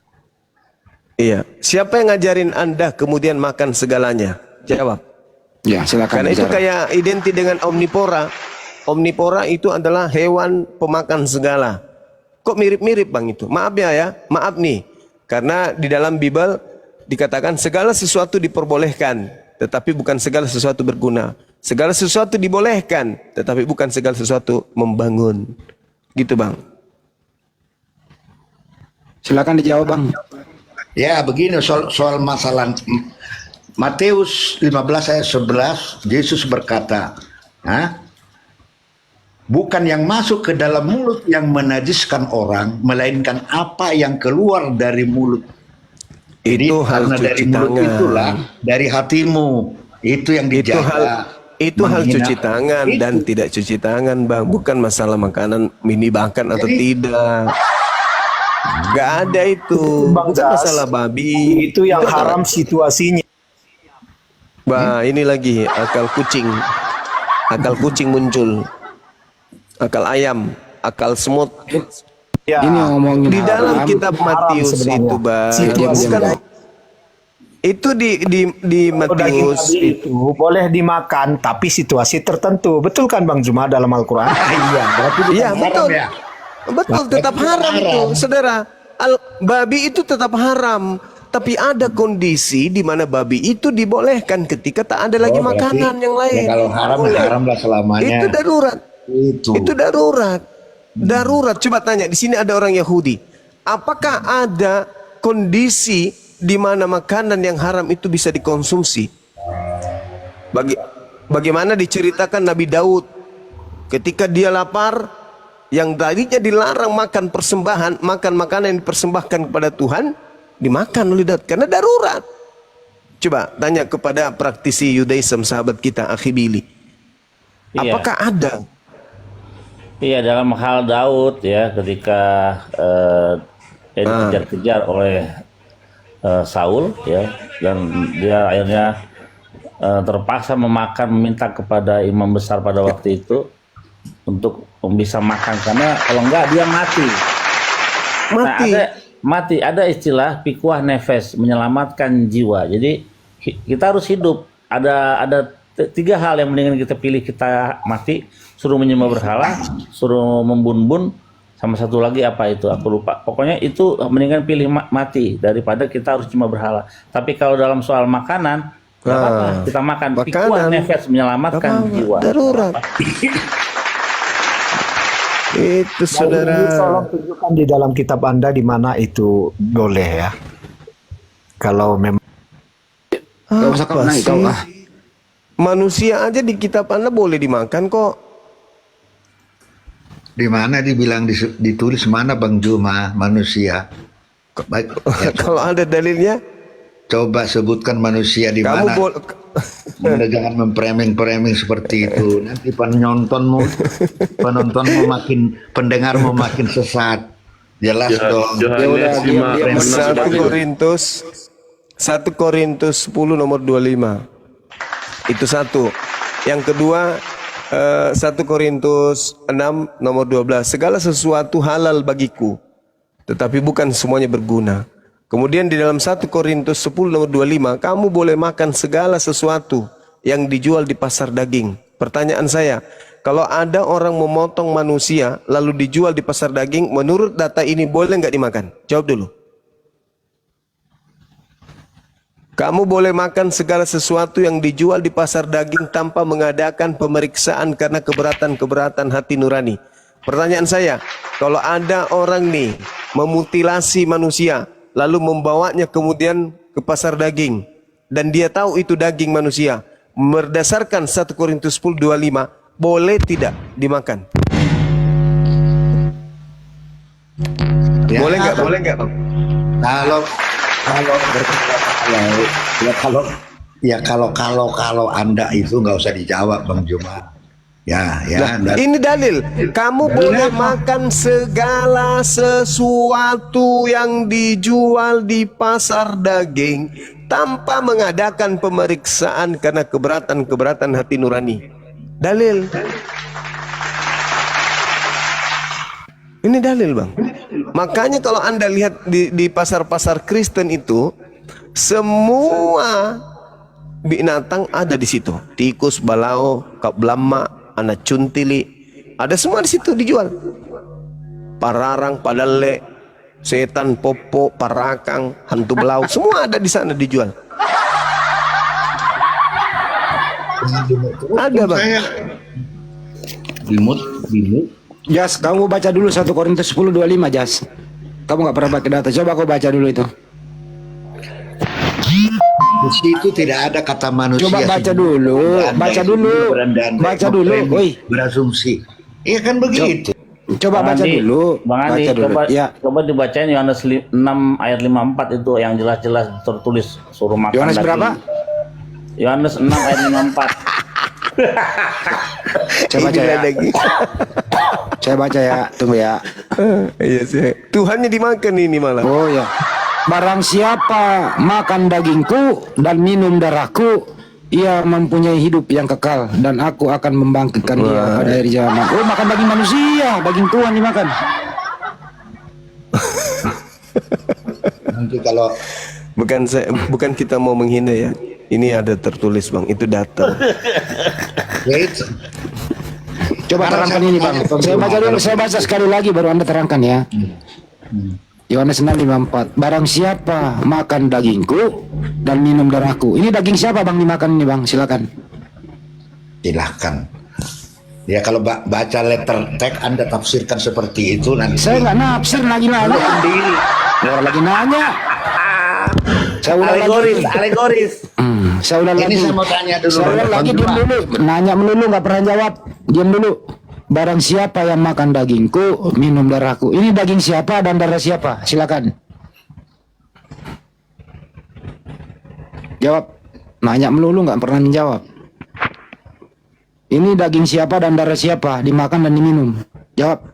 Iya. Siapa yang ngajarin Anda kemudian makan segalanya? Jawab. Ya, silakan. Karena bicara. itu kayak identik dengan omnivora. Omnivora itu adalah hewan pemakan segala. Kok mirip-mirip, Bang, itu? Maaf ya, maaf nih. Karena di dalam Bible dikatakan segala sesuatu diperbolehkan, tetapi bukan segala sesuatu berguna. Segala sesuatu dibolehkan, tetapi bukan segala sesuatu membangun. Gitu Bang. Silakan dijawab Bang. Ya begini soal masalah Matius 15 ayat 11, Yesus berkata, bukan yang masuk ke dalam mulut yang menajiskan orang, melainkan apa yang keluar dari mulut. Jadi Itu hal karena cuci dari mulut tangan. itulah, dari hatimu, itu yang dijaga. Itu hal Menghina- cuci tangan Itu. dan tidak cuci tangan Bang. Bukan masalah makanan ini bahkan atau tidak. Gak ada itu. Bang Bukan Jas, masalah babi. itu yang Bukan. haram situasinya. Bah, ini lagi akal kucing. Akal kucing muncul. Akal ayam, akal semut. Ya, Ini ngomongin Di dalam haram. kitab Matius sebenarnya. itu, Bang. Situasi Bukan, itu di daging Matius babi itu boleh dimakan tapi situasi tertentu. Betul kan Bang Juma dalam Al-Qur'an? Iya, berarti bukan Iya, haram betul. ya. Betul, tetap haram itu, saudara. Babi itu tetap haram. Tapi ada kondisi di mana babi itu dibolehkan ketika tak ada lagi Oh, berarti makanan yang lain. ya kalau haram, Boleh. haram lah selamanya. Itu darurat. Itu. Darurat. Darurat. Coba tanya, di sini ada orang Yahudi. Apakah ada kondisi di mana makanan yang haram itu bisa dikonsumsi? Bagaimana diceritakan Nabi Daud ketika dia lapar, yang tadinya dilarang makan persembahan, makan makanan yang dipersembahkan kepada Tuhan, dimakan oleh Daud karena darurat. Coba tanya kepada praktisi Yudaism sahabat kita Akhi Billy. Iya. Apakah ada? Iya, dalam hal Daud ya, ketika dia dikejar-kejar oleh Saul ya, dan dia akhirnya terpaksa meminta kepada imam besar pada waktu itu untuk bisa makan, karena kalau enggak dia mati. Mati. Mati. Ada istilah pikuah nefes, menyelamatkan jiwa. Jadi kita harus hidup. Ada tiga hal yang mendingan kita pilih, kita mati, suruh menyembah berhala, suruh membun-bun, sama satu lagi apa itu aku lupa. Pokoknya itu mendingan pilih mati daripada kita harus cuma berhala. Tapi kalau dalam soal makanan, nggak apa-apa, kita makan. Pikuah nefes, menyelamatkan jiwa. Darurat. Itu saudara. Tolong tunjukkan di dalam kitab Anda di mana itu boleh ya. Kalau memang Gak usah kau naik kau ah. Manusia aja di kitab Anda boleh dimakan kok. Di mana dibilang ditulis mana Bang Juma manusia? Baik. Ya, Kalau ada dalilnya, coba sebutkan manusia di kamu mana. Anda jangan mempreming-preming seperti itu. Nanti penontonmu pendengarmu makin sesat. Jelas dong. Yohanes 1 Korintus 10 nomor 25. Itu satu. Yang kedua 1 Korintus 6 nomor 12. Segala sesuatu halal bagiku, tetapi bukan semuanya berguna. Kemudian di dalam 1 Korintus 10 nomor 25, kamu boleh makan segala sesuatu yang dijual di pasar daging. Pertanyaan saya, kalau ada orang memotong manusia lalu dijual di pasar daging, menurut data ini boleh nggak dimakan? Jawab dulu. Kamu boleh makan segala sesuatu yang dijual di pasar daging tanpa mengadakan pemeriksaan karena keberatan-keberatan hati nurani. Pertanyaan saya, kalau ada orang nih memutilasi manusia lalu membawanya kemudian ke pasar daging dan dia tahu itu daging manusia, berdasarkan 1 Korintus 10:25, boleh tidak dimakan? Ya, boleh nggak? Boleh nggak, Bang? Kalau Anda itu nggak usah dijawab Bang Juma. Ini dalil. Kamu boleh makan segala sesuatu yang dijual di pasar daging tanpa mengadakan pemeriksaan karena keberatan-keberatan hati nurani. Dalil. Ini dalil, Bang. Makanya kalau Anda lihat di pasar-pasar Kristen itu, semua binatang ada di situ. Tikus, balao, kablama, anak cuntili, ada semua di situ dijual. Pararang, padale, Setan, popo, parakang, hantu belau, semua ada di sana dijual. Ada bang. Bimut. Jas, kamu baca dulu 1 Korintus 10:25, Jas. Kamu nggak pernah pakai data, coba kau baca dulu itu. Di situ tidak ada kata manusia. Coba baca dulu, baca dulu, woi. Berasumsi. Iya kan begitu. Coba baca dulu. Bang Andi, Baca dulu. coba dibacain Yohanes 6 ayat 54 itu yang jelas-jelas tertulis suruh makan Yohanes daging. berapa? Yohanes 6 ayat 54. Saya baca ya. Saya baca ya, tunggu ya. Iya sih. Tuhannya dimakan ini malah. Oh ya. Barang siapa makan dagingku dan minum darahku, ia mempunyai hidup yang kekal, dan aku akan membangkitkan dia pada akhir zaman. Oh, makan daging manusia, daging Tuhan dimakan. Nanti kalau bukan kita mau menghina ya. Ini ada tertulis bang, itu data. Coba terangkan ini bang. Saya baca dulu, saya baca sekali lagi baru Anda terangkan ya. Yohanes 6:54. Barang siapa makan dagingku dan minum darahku. Ini daging siapa bang dimakan ini bang? Silakan. Silahkan. Ya kalau baca letter tag Anda tafsirkan seperti itu nanti. Saya nggak nafsir lagi nanya. Orang lagi nanya. Saya ulang Alegoris. Saya ulang lagi. Ini saya mau tanya dulu. Saya ulang lagi, diam dulu. Nanya melulu nggak pernah jawab. Diam dulu. Barang siapa yang makan dagingku, minum darahku. Ini daging siapa dan darah siapa? Silakan. Jawab. Nanya melulu nggak pernah menjawab. Ini daging siapa dan darah siapa? Dimakan dan diminum. Jawab.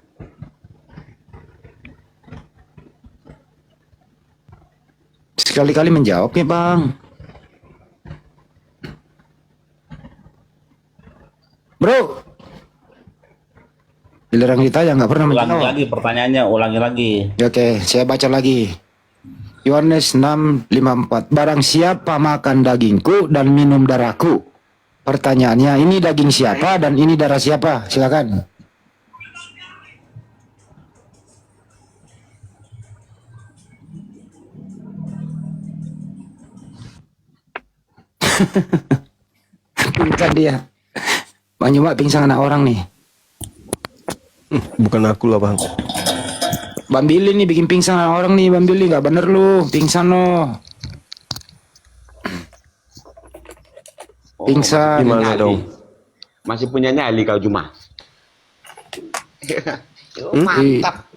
Sekali-kali menjawab ya bang. Bro, giliran kita yang nggak pernah menjawab. Ulangi lagi pertanyaannya, ulangi lagi. Oke, saya baca lagi. Yohanes 6:54. Barang siapa makan dagingku dan minum darahku. Pertanyaannya, ini daging siapa dan ini darah siapa? Silakan. Pingsan dia. Bang Juma pingsan anak orang nih. Bukan aku lah bang. Bang Billy nih bikin pingsan anak orang nih. Bang Billy nggak bener lu. Pingsan lo. Pingsan. Gimana dong? Masih punya nyali kau Juma. Mantap.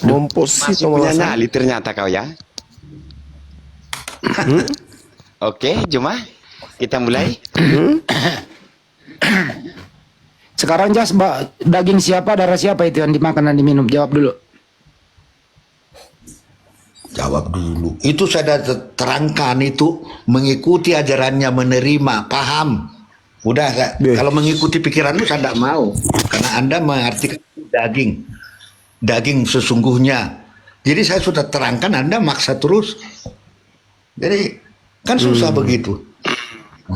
Bompos sih Masih punya nyali ternyata kau ya. Oke, Juma, kita mulai. Sekarang Jas, daging siapa, darah siapa itu yang dimakan dan diminum? Jawab dulu. Jawab dulu. Itu saya terangkan itu mengikuti ajarannya, menerima, paham. Udah, kalau mengikuti pikiranmu saya tidak mau. Karena Anda mengartikan daging. Daging sesungguhnya. Jadi saya sudah terangkan, Anda maksa terus. Jadi kan susah begitu.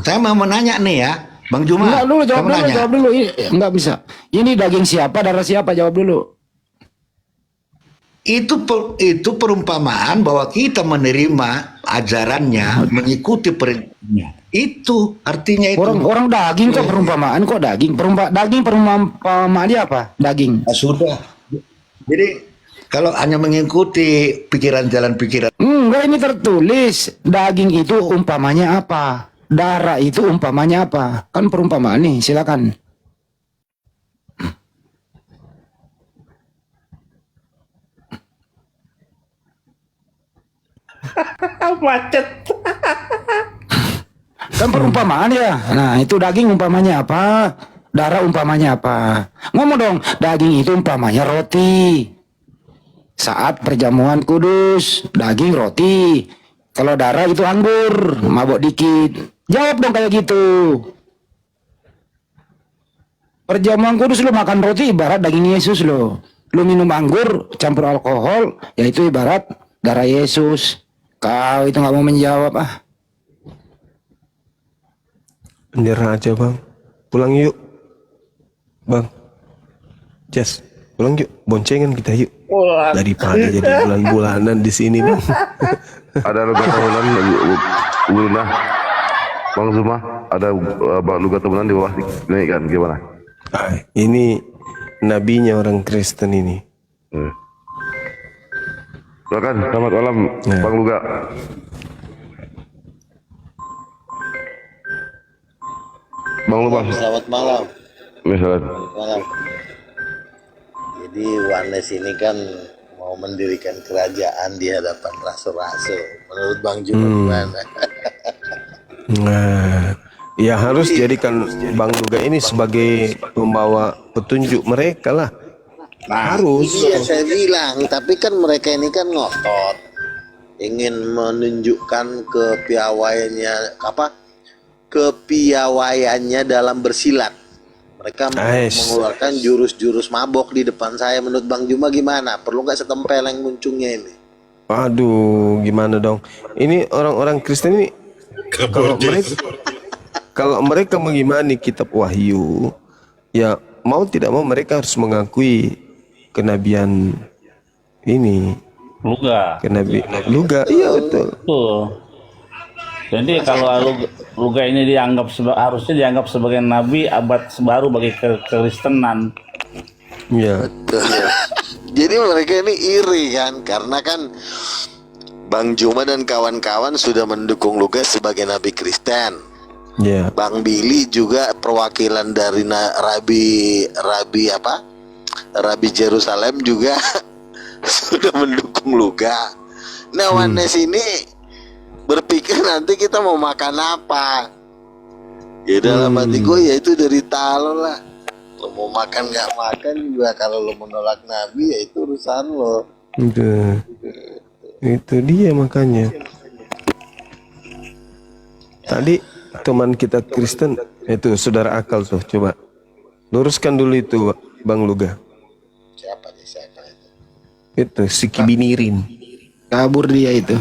Saya mau menanya nih ya, Bang Juma. Enggak dulu, saya menanya. jawab dulu. Enggak bisa. Ini daging siapa, darah siapa? Jawab dulu. Itu perumpamaan bahwa kita menerima ajarannya, mengikuti perintahnya. Itu artinya itu. Orang daging kok perumpamaan, kok daging? Daging perumpamaan dia apa? Daging. Nah, sudah. Jadi kalau hanya mengikuti jalan pikiran. Enggak, ini tertulis. Daging itu umpamanya apa? Darah itu umpamanya apa? Kan perumpamaan nih, silakan. Macet. Kan perumpamaan ya. Nah, itu daging umpamanya apa? Darah umpamanya apa? Ngomong dong, daging itu umpamanya roti. Saat perjamuan kudus, daging roti. Kalau darah itu anggur, mabok dikit. Jawab dong kayak gitu. Perjamuan kudus lu makan roti ibarat daging Yesus lo. Lu minum anggur campur alkohol, yaitu ibarat darah Yesus. Kau itu nggak mau menjawab ah. Menyerah aja bang. Pulang yuk. Bang. Jas. Pulang yuk, boncengan kita yuk. Daripada jadi bulan-bulanan di sini bang. Ada logat tahunan Uluna Bang Zuma, ada logat tahunan di bawah dinaikkan gimana? Ini nabinya orang Kristen ini. Silakan, selamat malam Bang Luga. Bang Lubang. Selamat malam. Misalnya. Malam. Jadi Wanes ini kan mau mendirikan kerajaan di hadapan rasul-rasul. Menurut Bang Juma gimana? Nah, ya harus jadikan Bang Luga ini sebagai pembawa petunjuk mereka lah. Harus. Iya saya bilang, tapi kan mereka ini kan ngotot, ingin menunjukkan kepiawaiannya dalam bersilat. Mereka mengeluarkan jurus-jurus mabok di depan saya. Menurut Bang Juma gimana? Perlu nggak setempeleng muncungnya ini? Aduh, gimana dong? Ini orang-orang Kristen ini kalau mereka mengimani kitab Wahyu, ya mau tidak mau mereka harus mengakui kenabian ini. Luga, iya betul. Jadi kalau Luga ini harusnya dianggap sebagai nabi abad baru bagi kekristenan. Iya. Jadi mereka ini iri kan, karena kan Bang Juma dan kawan-kawan sudah mendukung Luga sebagai nabi Kristen. Iya. Bang Billy juga perwakilan dari Rabi Jerusalem juga sudah mendukung Luga. Nah, Wanes ini berpikir nanti kita mau makan apa. Ya dalam hati gue ya itu dari talon lah. Lo mau makan nggak makan juga, kalau lo menolak Nabi ya itu urusan lo. Itu dia makanya. Tadi teman kita Kristen itu saudara akal tuh, coba luruskan dulu itu Bang Luga. Siapa itu? Itu si Kibinirin. Kabur dia itu.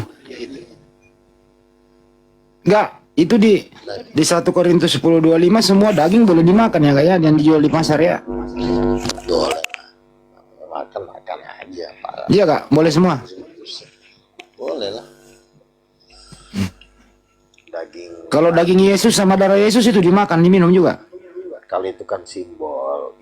Enggak, itu di 1 Korintus 10:25 semua daging boleh dimakan ya kayak yang dijual di pasar ya. Boleh. Makan aja Pak. Iya Kak, boleh semua. Boleh lah. Daging. Kalau daging Yesus sama darah Yesus itu dimakan, diminum juga. Kalau itu kan simbol.